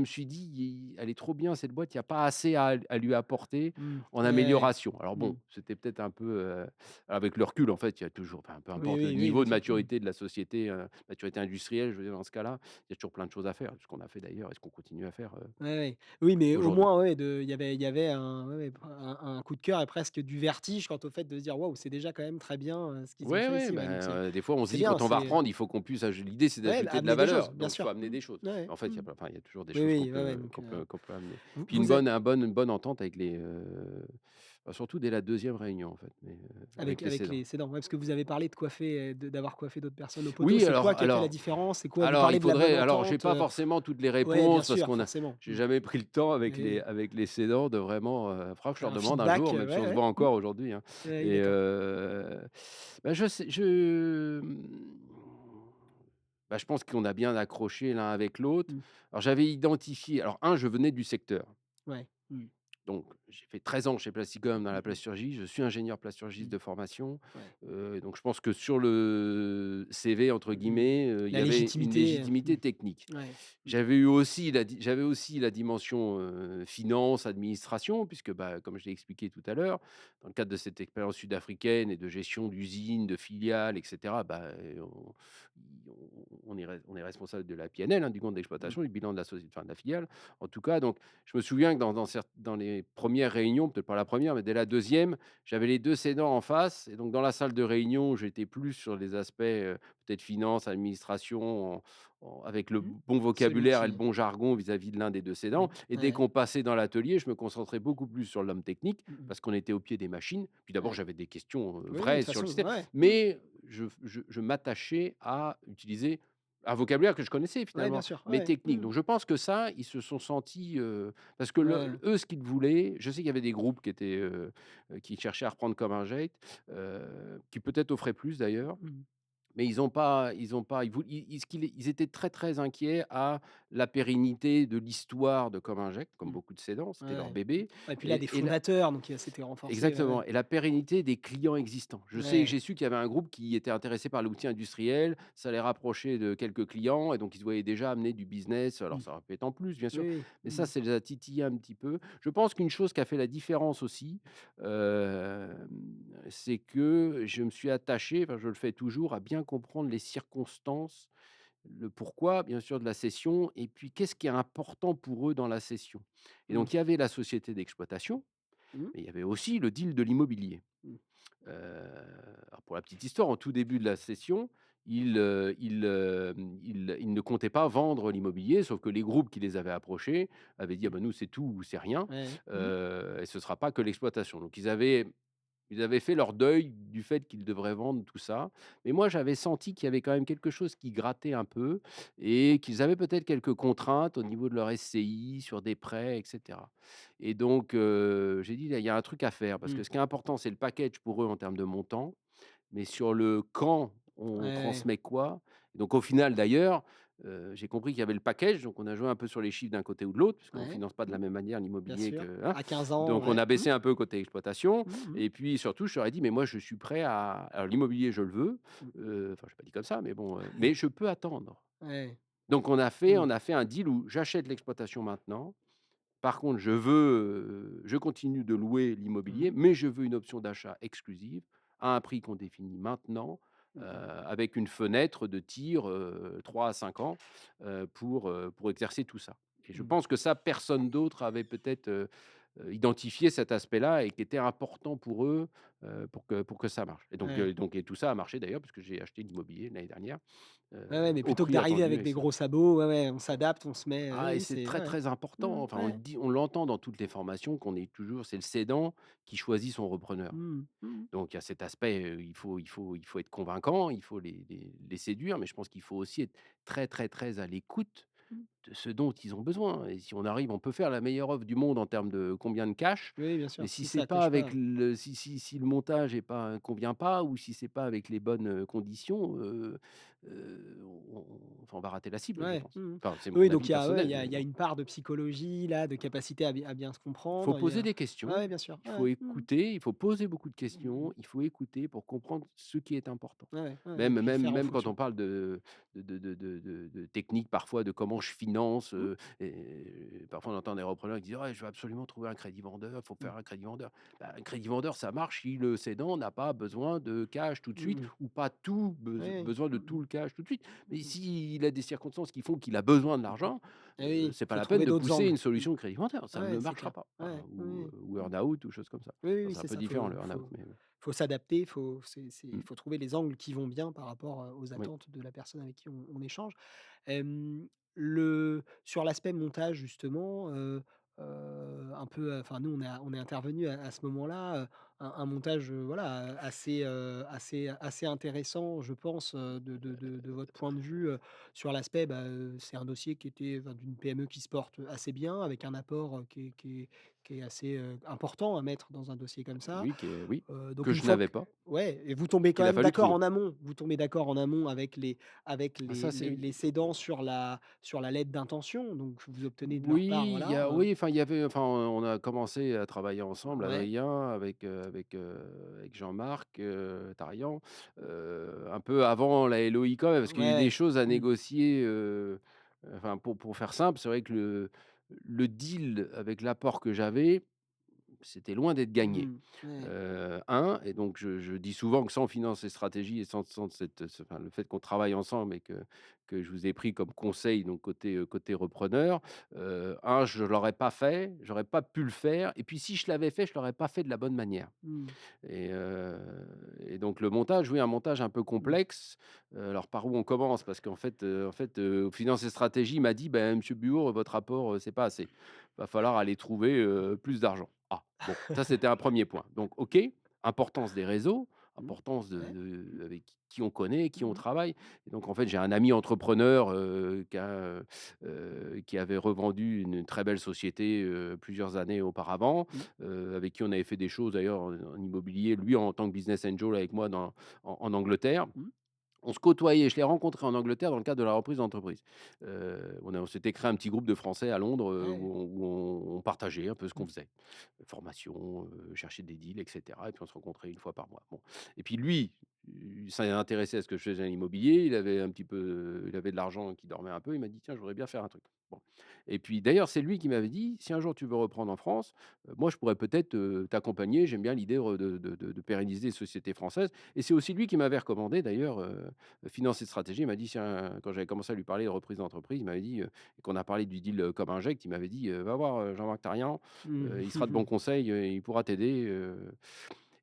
suis dit: «Elle est trop bien cette boîte, il y a pas assez à lui apporter Mmh. en Ouais, ouais. amélioration». Alors Mmh. bon, c'était peut-être un peu, avec le recul, en fait, il y a toujours enfin, peu Oui, importe le oui, oui, bien niveau de sûr. Mmh. maturité de la société, maturité industrielle, je veux dire dans ce cas-là, il y a toujours plein de choses à faire, ce qu'on a fait d'ailleurs et ce qu'on continue à faire, Ouais, ouais. Oui, mais au aujourd'hui. moins, ouais, il y avait un ouais, ouais, un coup de cœur et presque du vertige quant au fait de se dire: «Waouh, c'est déjà quand même très bien, ce qu'ils ont Ouais, fait ouais, ici». Ouais, donc des fois, on se c'est dit bien, quand on va c'est reprendre, il faut qu'on puisse aj l'idée, c'est ouais, d'ajouter de la amener des valeur, choses, bien donc il faut sûr. amener Mmh. des choses. Ouais, En fait, mmh. il y a toujours des Oui, choses oui, ouais, ouais, donc qu'on peut amener. vous Puis vous êtes une bonne entente avec bah, surtout dès la deuxième réunion, en fait, mais avec les avec cédants. les cédants, ouais, parce que vous avez parlé de coiffer, d'avoir coiffé d'autres personnes au poteau. Oui, C'est quoi qui a fait la différence? C'est quoi? Vous alors il parlez de la bonne faudrait alors j'ai entente, pas forcément toutes les ouais, bien réponses parce sûr, qu'on a forcément. j'ai Mmh. jamais pris le temps Oui, avec les cédants de vraiment, faudra que je leur un demande un feedback, jour, même si ouais, on se ouais. voit Mmh. encore aujourd'hui, hein. Oui, Et d'accord. bah, bah, je pense qu'on a bien accroché l'un avec l'autre. Mmh. Alors j'avais identifié alors je venais du secteur. Ouais. Mmh. Donc j'ai fait 13 ans chez Plasticom dans Mmh la mh. plasturgie. Je suis ingénieur plasturgiste Mmh. de formation, Ouais. donc je pense que sur le «CV» entre Mmh. guillemets, il y La avait une légitimité, légitimité technique. ouais. Mmh. J'avais aussi la dimension, finance, administration puisque, bah, comme je l'ai expliqué tout à l'heure, dans le cadre de cette expérience sud-africaine et de gestion d'usines, de filiales et cetera, bah, on est responsable de la PNL, hein, du compte Mmh. d'exploitation, du bilan de la société, enfin de la filiale, en tout cas. Donc je me souviens que dans les premières réunions, peut-être pas la première, mais dès la deuxième, j'avais les 2 cédants en face et donc dans la salle de réunion, j'étais plus sur les aspects, peut-être finance, administration, avec le Mmh. bon Celui vocabulaire et le qui bon jargon vis-à-vis de l'un des 2 mmh. cédants. Et dès Ouais. qu'on passait dans l'atelier, je me concentrais beaucoup plus sur l'homme technique Mmh mh. parce qu'on était au pied des machines. Puis d'abord, Ouais. j'avais des questions, Oui, oui, de vraies toute sur le façon, système, ouais. Mmh. mais je m'attachais à utiliser un vocabulaire que je connaissais Ouais, bien finalement, sûr, mais ouais. technique. Mmh. Donc je pense que ça, ils se sont sentis, parce que Ouais. eux, ce qu'ils voulaient, je sais qu'il y avait des groupes qui cherchaient à reprendre comme un geste, qui peut-être offraient plus d'ailleurs. Mmh. Mais ils étaient très, très inquiets à la pérennité de l'histoire de Comme Inject, comme Mmh. beaucoup de cédants, Ouais, c'était leur ouais. bébé. Ouais, et puis là, des Et la fondateurs, donc c'était renforcé, ouais, Exactement, ouais. et la pérennité des clients existants. Ouais. J'ai su qu'il y avait un groupe qui était intéressé par l'outil industriel, ça les rapprochait de quelques clients et donc ils se voyaient déjà amener du business. Alors Mmh. ça aurait pu être en plus bien Oui, sûr, oui. mais ça Mmh. les a titillés un petit peu. Je pense qu'une chose qui a fait la différence aussi, hem, c'est que je me suis attaché, enfin je le fais toujours, à bien comprendre les circonstances, le pourquoi bien sûr de la cession et puis qu'est-ce qui est important pour eux dans la cession. Et Mmh. donc il y avait la société d'exploitation, Mmh. mais il y avait aussi le deal de l'immobilier. Mmh. Heu, alors pour la petite histoire, au tout début de la session, ils ne comptaient pas vendre l'immobilier, sauf que les groupes qui les avaient approchés avaient dit: «Ah Mmh. bah, nous, c'est tout ou c'est rien, Ouais. Mmh. et ce sera pas que l'exploitation». Donc ils avaient fait leur deuil du fait qu'ils devraient vendre tout ça. Mais moi, j'avais senti qu'il y avait quand même quelque chose qui grattait un peu et qu'ils avaient peut-être quelques contraintes au niveau de leur SCI, sur des prêts et cetera. Et donc j'ai dit: «Là, il y a un truc à faire», parce que Mmh. ce qui est important, c'est le package pour eux en termes de montant, mais sur le quand Ouais, on ouais. transmet quoi. Donc au final d'ailleurs, j'ai compris qu'il y avait le package, donc on a joué un peu sur les chiffres d'un côté ou de l'autre, puisqu'on ne Ouais. finance pas de la Mmh. même manière Bien l'immobilier sûr. que hein. À 15 ans, Donc on ouais. a Mmh. baissé un peu côté exploitation Mmh mh. et puis surtout je leur ai dit: «Mais moi je suis prêt à alors l'immobilier je le veux, Mmh. enfin je l'ai pas dit comme ça, mais bon, mais je peux attendre». Ouais. Donc Mmh. on a fait un deal où j'achète l'exploitation maintenant Par contre, je continue de louer l'immobilier, Mmh. mais je veux une option d'achat exclusive à un prix qu'on définit maintenant, avec une fenêtre de tir, 3 à 5 ans, pour exercer tout ça et je Mmh. pense que ça, personne d'autre avait peut-être, identifié cet aspect-là et qui était important pour eux, pour que ça marche et Ouais. donc et tout ça a marché d'ailleurs parce que j'ai acheté l'immobilier l'année dernière, Ouais, ouais, mais au plutôt que prix d'arriver attendu avec et des ça gros sabots, ouais, ouais, on s'adapte, on se met, oui, ah et oui, c'est c'est très, ouais. très important, Mmh, enfin on le ouais. dit, on l'entend dans toutes les formations qu'on est toujours c'est le cédant qui choisit son repreneur. Mmh. Mmh. Donc il y a cet aspect, il faut être convaincant, il faut les séduire, mais je pense qu'il faut aussi être très, très, très à l'écoute Mmh. de ce dont ils ont besoin et si on arrive on peut faire la meilleure offre du monde en termes de combien de cash, Oui, bien mais sûr, si si c'est ça pas coche avec pas. le si le montage est pas convient pas ou si c'est pas avec les bonnes, conditions, on va rater la cible, je Ouais. pense. Mmh. Enfin, c'est Oui, mon donc avis il y a ouais, personnel, mais il y a bon. une part de psychologie là, de capacité à bien se Faut comprendre, il y poser a des ouais, questions, ouais, bien sûr. il Ouais, faut ouais. Mmh. écouter, il faut poser beaucoup de Mmh. questions, il faut écouter pour comprendre ce qui est important. Ouais, ouais, ouais, et Même puis même faire en même quand on fonction. parle de techniques parfois, de comment je finance, Mmh. et parfois on entend des repreneurs qui disent: «Ouais, je veux absolument trouver un crédit vendeur, il faut Mmh. faire un crédit vendeur». Bah, un crédit vendeur, ça marche si le cédant n'a pas besoin de cash tout de suite Mmh. ou pas tout Oui. besoin de Mmh tout mh. le cash tout de suite. Mmh Mais mh. s'il a des circonstances qui font qu'il a besoin de Mmh mh. l'argent, Et oui, c'est pas faut la peine trouver de d'autres pousser angles. une Mmh. solution de crédit vendeur, ça ne Ouais, c'est marchera clair. pas. Enfin Ouais, oui, oui. ou Mmh. earn-out ou choses comme ça. Oui, oui, Enfin, oui, c'est un c'est peu ça, différent le earn-out, mais faut s'adapter, mmh, faut trouver les angles qui vont bien par rapport, aux oui. attentes de la personne avec qui on échange. Hem, le sur l'aspect montage justement, un peu, enfin nous on est intervenu à ce moment-là, un montage, voilà, assez intéressant je pense, de votre point de vue, sur l'aspect, bah, c'est un dossier qui était enfin d'une PME qui se porte assez bien avec un apport, qui est assez, important à mettre dans un dossier comme ça. Oui, qui est oui, Donc que une je fois n'avais que pas, ouais, et vous tombez quand qu'il a même fallu d'accord trouver. en amont? Vous tombez d'accord en amont avec Ah les ça c'est les cédants sur la lettre d'intention, donc vous obtenez de leur part, oui, il y voilà, a oui, enfin il y avait enfin on a commencé à travailler ensemble, ouais, Adrien avec Jean-Marc, Tarian, un peu avant la LOI quand même, parce qu'il y a eu des ouais, choses à mmh, négocier, enfin pour faire simple, c'est vrai que le deal avec l'apport que j'avais, c'était loin d'être gagné. ouais, 1 et donc je dis souvent que sans finance et stratégie et sans enfin, le fait qu'on travaille ensemble et que je vous ai pris comme conseil donc côté repreneur, 1 je l'aurais pas fait, j'aurais pas pu le faire et puis si je l'avais fait, je l'aurais pas fait de la bonne manière mmh, et heu et donc le montage, oui, un montage un peu mmh, complexe. Alors par où on commence? Parce qu'en fait, finance et stratégie m'a dit: «Ben monsieur Buhour, votre apport, c'est pas assez. Va falloir aller trouver, plus d'argent». Ah bon, ça c'était un premier point. Donc OK, importance des réseaux, mmh, importance ouais, avec qui on connaît, qui on mmh travaille et donc en fait, j'ai un ami entrepreneur, qui avait revendu une très belle société, plusieurs années auparavant, mmh, avec qui on avait fait des choses d'ailleurs en immobilier, lui en tant que business angel avec moi en Angleterre. mmh, On se côtoyait, je l'ai rencontré en Angleterre dans le cadre de la reprise d'entreprise. On s'était créé un petit groupe de Français à Londres, ouais, où on partageait un peu ce qu'on mmh, faisait. Formation, chercher des deals et cetera et puis on se rencontrait une fois par mois. Bon et puis lui, il s'est intéressé à ce que je faisais à l'immobilier, il avait un petit peu, il avait de l'argent qui dormait un peu, il m'a dit: «Tiens, je voudrais bien faire un truc». Bon et puis d'ailleurs, c'est lui qui m'avait dit: «Si un jour tu veux reprendre en France, moi je pourrais peut-être, t'accompagner, j'aime bien l'idée de pérenniser les sociétés françaises» et c'est aussi lui qui m'avait recommandé d'ailleurs, finance et stratégie, il m'a dit: «Tiens», quand j'avais commencé à lui parler de reprise d'entreprise, il m'avait dit, et qu'on a parlé du deal, Comme Inject, il m'avait dit: «Va voir, Jean-Marc Tarian, il sera de mmh. bons conseils, il pourra t'aider»,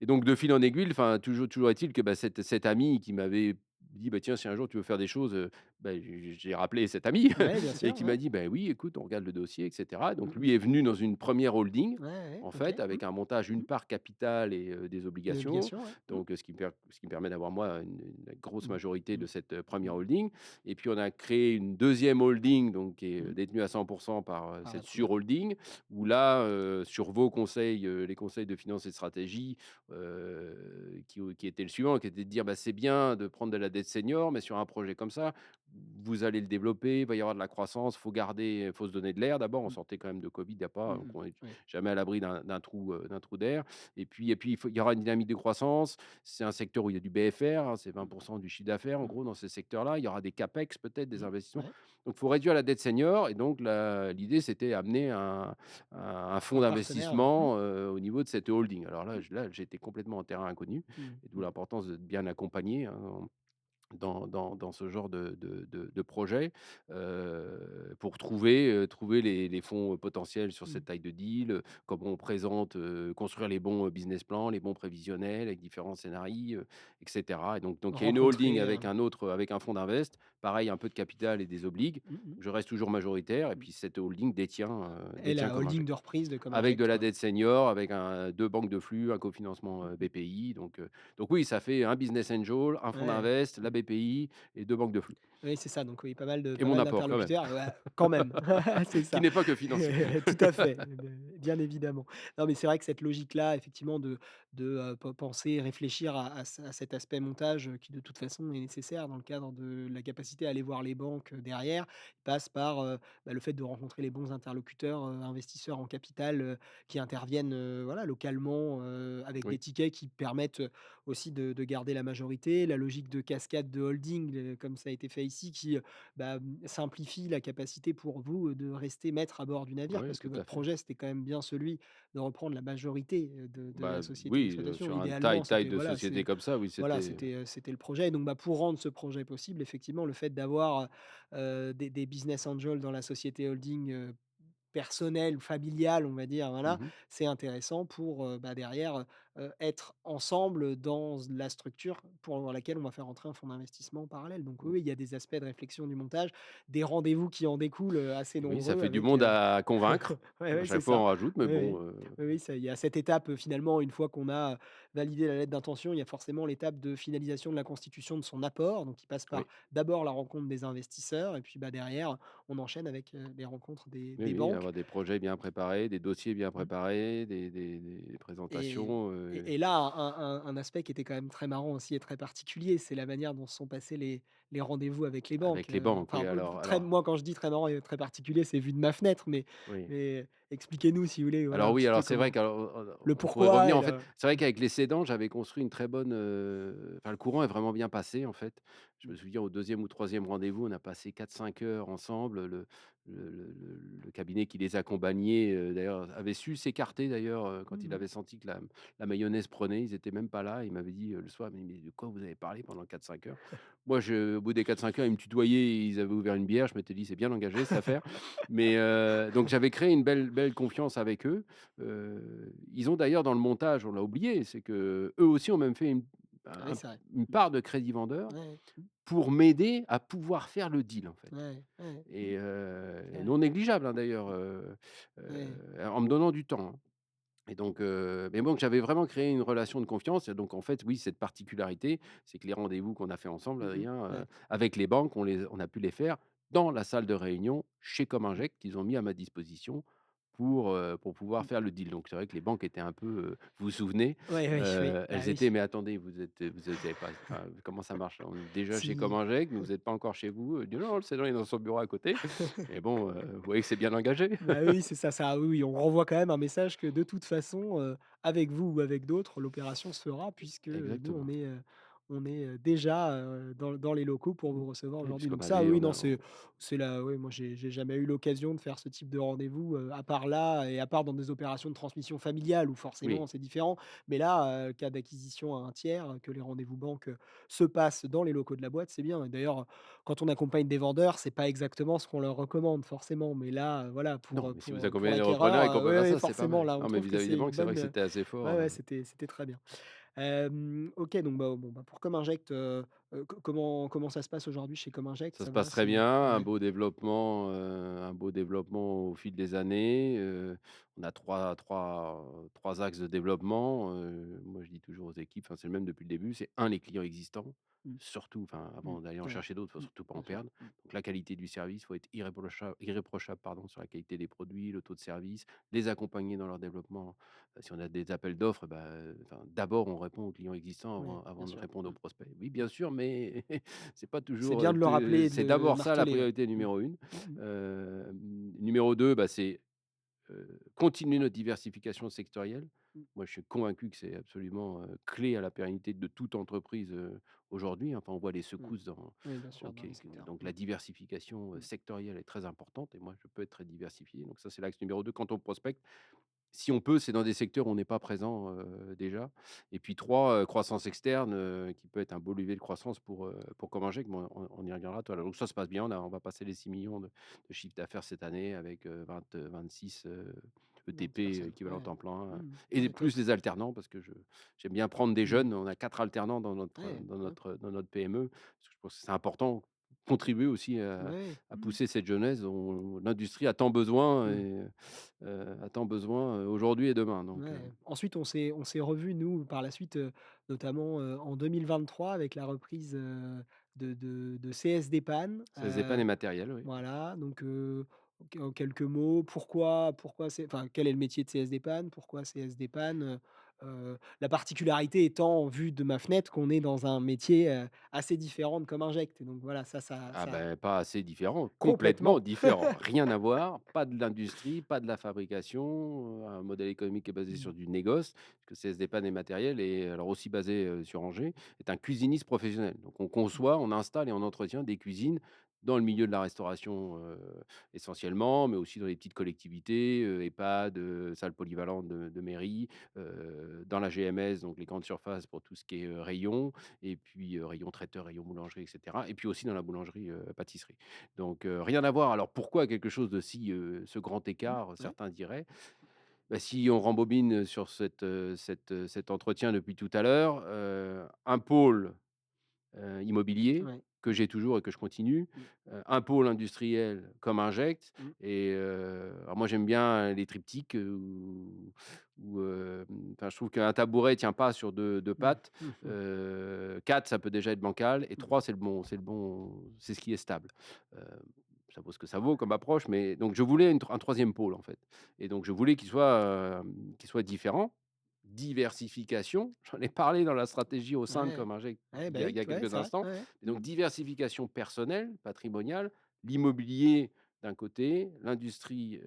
et donc de fil en aiguille, enfin toujours est-il que, bah, cet ami qui m'avait dit: «Bah, tiens, si un jour tu veux faire des choses», bah, j'ai rappelé cet ami Ouais, bien et sûr, qui ouais, m'a dit: «Bah, oui, écoute, on regarde le dossier et cetera». mmh Donc mh, lui est venu dans une première holding, ouais, ouais, en OK, fait, avec un montage, mmh, une part capital et des des obligations. obligations, ouais, Donc ce qui me permet d'avoir moi une grosse mmh, majorité mmh, de cette, mmh, 1re holding et puis on a créé une deuxième holding donc qui est, mmh, détenue à 100 par, par la cette première. surholding où là, sur vos conseils, les conseils de finance et de stratégie, qui étaient le suivant, qui était de dire: «Bah, c'est bien de prendre de la dette senior, mais sur un projet comme ça, vous allez le développer, il va y avoir de la croissance, faut se donner de l'air d'abord. On Mmh. sortait quand même de Covid, il y a pas Mmh donc mh. on est Ouais. jamais à l'abri d'un trou d'air et puis il y aura une dynamique de croissance. C'est un secteur où il y a du BFR, hein, c'est 20 Mmh. du chiffre d'affaires en Mmh. gros dans ces secteurs-là. Il y aura des CAPEX peut-être, des Mmh. investissements. Ouais. Donc il faut réduire la dette senior et donc l'idée c'était amener un fonds Un partenaire, ouais. Mmh. d'investissement, au niveau de cette holding. Alors là, j'étais complètement en terrain inconnu Mmh. et d'où Mmh. l'importance d'être bien accompagné, hein, dans ce genre de projet, pour trouver les fonds, potentiels sur Mmh. cette taille de deal, comment on présente, construire les bons, business plans, les bons prévisionnels avec différents scénarios, et cetera et donc il y a une holding Rencontrer, avec un fonds d'invest, pareil un peu de capital et des obligs. mmh mh. Je reste toujours majoritaire et Mmh. puis cette holding Et détient la holding Cominject. de reprise de Avec de Cominject, la quoi. dette senior, avec 2 banques de flux, un cofinancement, Mmh mh. BPI, donc oui, ça fait un business angel, un fonds Ouais. d'invest, la Mmh. BPI et 2 banques de flux Oui, c'est ça, donc oui, et pas mon mal apport quand même, d'interlocuteurs, ouais, quand même, c'est qui ça. n'est pas que financier. Tout à fait, bien évidemment. Non, mais c'est vrai que cette logique-là, effectivement, penser, réfléchir à cet aspect montage, qui de toute façon est nécessaire dans le cadre de la capacité à aller voir les banques, derrière, passe par, le fait de rencontrer les bons interlocuteurs, investisseurs en capital, qui interviennent, voilà, localement, avec des Oui, tickets qui permettent, aussi de garder la majorité. La logique de cascade de holding, comme ça a été fait ici, qui, simplifie la capacité pour vous, de rester maître à bord du navire. oui, Parce que tout à votre fait. projet, c'était quand même bien celui de reprendre la majorité, de la Bah, société oui, d'exploitation. sur un Idéalement, taille c'était de voilà, société comme ça, oui, c'était c'était le projet. Et donc, pour rendre ce projet possible, effectivement, le fait d'avoir, des business angels dans la société holding, personnel ou familial, on va dire, voilà, mmh c'est intéressant pour, derrière, être ensemble dans la structure pour laquelle on va faire entrer un fonds d'investissement en parallèle. Donc oui, oui, il y a des aspects de réflexion du montage, des rendez-vous qui en découlent, assez oui, ça nombreux fait du avec, monde à convaincre. ouais, À ouais, c'est chaque fois, ça. on rajoute, mais Oui, bon, oui. Oui, oui, ça il y a cette étape, finalement, une fois qu'on a validé la lettre d'intention, il y a forcément l'étape de finalisation de la constitution de son apport, donc qui passe par oui, d'abord la rencontre des investisseurs et puis, derrière, on enchaîne avec, les rencontres oui, des oui, banques. avoir des projets bien préparés, des dossiers bien Mmh. préparés, des Et présentations, et là, un aspect qui était quand même très marrant aussi et très particulier, c'est la manière dont se sont passés les rendez-vous avec les banques, avec les banques, oui, enfin, très alors moi, quand je dis très marrant et très particulier, c'est vu de ma fenêtre, mais oui. expliquez-nous, si vous voulez, voilà, Alors un oui, petit peu alors c'est vrai comment le qu'on pourrait pourquoi revenir et en fait, le c'est vrai mmh, qu'avec les cédants, j'avais construit une très bonne, enfin le courant est vraiment bien passé en fait. Je mmh, me souviens au deuxième ou troisième rendez-vous, on a passé 4 5 heures ensemble. Le cabinet qui les accompagnait, d'ailleurs avait su s'écarter d'ailleurs, quand il mmh avait senti que la mayonnaise prenait. Ils étaient même pas là. Il m'avait dit, le soir, il m'a dit: «Mais de quoi vous avez parlé pendant 4 5 heures?» Moi au bout des 4 5 heures, ils me tutoyaient, ils avaient ouvert une bière. Je m'étais dit: «C'est bien engagé cette affaire». Mais donc j'avais créé une belle confiance avec eux. Ils ont d'ailleurs dans le montage, on l'a oublié, c'est qu'eux aussi ont même fait Oui, un c'est vrai. une part de crédit vendeur Ouais, pour m'aider à pouvoir faire le deal, en fait ouais, ouais, et ouais, non négligeable, hein, d'ailleurs, ouais. en me donnant du temps, hein et donc mais bon, j'avais vraiment créé une relation de confiance et donc en fait, oui, cette particularité, c'est que les rendez-vous qu'on a fait ensemble, Mmh mh. Adrien, Ouais. avec les banques, on a pu les faire dans la salle de réunion chez Mmh. Cominject qu'ils ont mis à ma disposition pour pouvoir Mmh. faire le deal. Donc c'est vrai que les banques étaient un peu, vous vous souvenez, Ouais, oui, oui, bah, elles oui. étaient: «Mais attendez, vous avez pas enfin, comment ça marche là? On est déjà chez Si Cominject, mais vous êtes pas encore chez vous?» «Non, non, le cédant il est dans son bureau à côté». Mais bon, vous voyez que c'est bien engagé. bah, oui, c'est ça, oui, oui, on renvoie quand même un message que de toute façon, avec vous ou avec d'autres, l'opération se fera puisque, nous Exactement. on est, déjà, dans les locaux pour Mmh. vous recevoir Oui, aujourd'hui. puisqu'on Donc ça, avait oui, on non, a on c'est la oui, moi, j'ai jamais eu l'occasion de faire ce type de rendez-vous, à part là et à part dans des opérations de transmission familiale où forcément oui. c'est différent. Mais là, cas d'acquisition à un tiers, que les rendez-vous banques, se passent dans les locaux de la boîte, c'est bien. Et d'ailleurs, quand on accompagne des vendeurs, c'est pas exactement ce qu'on leur recommande forcément, mais là, voilà, Non, mais si vous pour accompagnez des repreneurs et l'acquéreur, qu'on peut oui, faire oui, ça, c'est pas forcément, mal. là, on Non, mais trouve que vis-à-vis des c'est une banques, c'est vrai que bonne, c'était assez fort, ouais, ouais, c'était très bien. OK, donc pour Cominject, comment ça se passe aujourd'hui chez Cominject? ça se Ça passe va, très c'est bien, ouais. un beau développement au fil des années, on a trois axes de développement. Moi, je dis toujours aux équipes, enfin, c'est le même depuis le début, c'est un les clients existants, Mmh. surtout, enfin, Mmh. avant d'aller en Ouais. chercher d'autres, faut Mmh. surtout pas en Bien sûr. perdre. Mmh. Donc la qualité du service, faut être irréprochable, pardon, sur la qualité des produits, le taux de service, les accompagner dans leur développement. Si on a des appels d'offres, bah, enfin, d'abord, on répond aux clients existants Ouais, avant bien de sûr. répondre aux Mmh. prospects. Oui, bien sûr, mais c'est pas C'est toujours, bien de le rappeler et de c'est le d'abord ça la marteler, ouais. priorité Mmh. numéro 1. Mmh mh. Numéro 2, bah, c'est continuer notre diversification sectorielle. Mmh. Moi, je suis convaincu que c'est absolument, clé à la pérennité de toute entreprise, aujourd'hui. Enfin, on voit les Mmh. secousses dans Oui, bien sûr, donc dans les secteurs. donc Mmh. la diversification, Mmh. sectorielle est très importante et moi, je peux être très diversifié. Donc ça, c'est l'axe numéro 2 quand on prospecte. Si on peut, c'est dans des secteurs où on n'est pas présent, déjà. Et puis 3, croissance externe, qui peut être un beau levier de croissance pour Commingec, mais on y reviendra tout à l'heure. Donc ça se passe bien, on va passer les 6 millions de chiffre d'affaires cette année avec, 26 20 ETP, personnes, équivalent ouais. temps plein, Mmh. et Ouais, plus top. des alternants parce que j'aime bien prendre des Mmh. jeunes. On a 4 alternants Ouais, top. dans notre PME, parce que je pense que c'est important, contribuer aussi Ouais. à Mmh. pousser cette jeunesse dont l'industrie a tant besoin Mmh. et a tant besoin, aujourd'hui et demain, donc Ouais. Ensuite, on s'est revus, nous, par la suite, notamment, en 2023 avec la reprise, de CSD Panne. ça faisait pas des matériels, oui. Voilà, donc en quelques mots, pourquoi c'est enfin, quel est le métier de CSD Panne? Pourquoi CSD Panne? La particularité étant, vu de ma fenêtre, qu'on est dans un métier, assez différent de Comme Inject, et donc voilà, Ah ça ben, pas assez différent, complètement complètement. différent. Rien à voir, pas de l'industrie, pas de la fabrication, un modèle économique qui est basé Mmh. sur du négoce, parce que CSD Panne et Matériel est alors aussi basé, sur Angers, est un cuisiniste professionnel. Donc on Mmh. conçoit, on installe et on entretient des cuisines dans le milieu de la restauration, essentiellement, mais aussi dans les petites collectivités, EHPAD, salles polyvalentes de mairie, dans la GMS, donc les grandes surfaces pour tout ce qui est, rayons, et puis, rayon traiteur, rayon boulangerie et cetera, et puis aussi dans la boulangerie, pâtisserie. Donc rien à voir. Alors pourquoi quelque chose de si, ce grand Mmh. écart, Ouais. certains diraient? Bah, si on rembobine sur cet entretien depuis tout à l'heure, un pôle immobilier Ouais. que j'ai toujours et que je continue, Mmh. un pôle industriel comme Inject, Mmh. et alors moi j'aime bien les triptyques, où, enfin je trouve qu'un tabouret tient pas sur deux Mmh. pattes, Mmh mh. 4 ça peut déjà être bancal et Mmh. 3 c'est ce qui est stable. Heu, Ça vaut ce que ça vaut comme approche, mais donc je voulais un 3e pôle en fait, et donc je voulais qu'il soit différent. Diversification, j'en ai parlé dans la stratégie au sein de Ouais. Cominject Ouais, bah, il oui, y a ouais, quelques c'est vrai. instants. Ouais, ouais. Et Mmh. donc diversification personnelle, patrimoniale, l'immobilier d'un côté, l'industrie,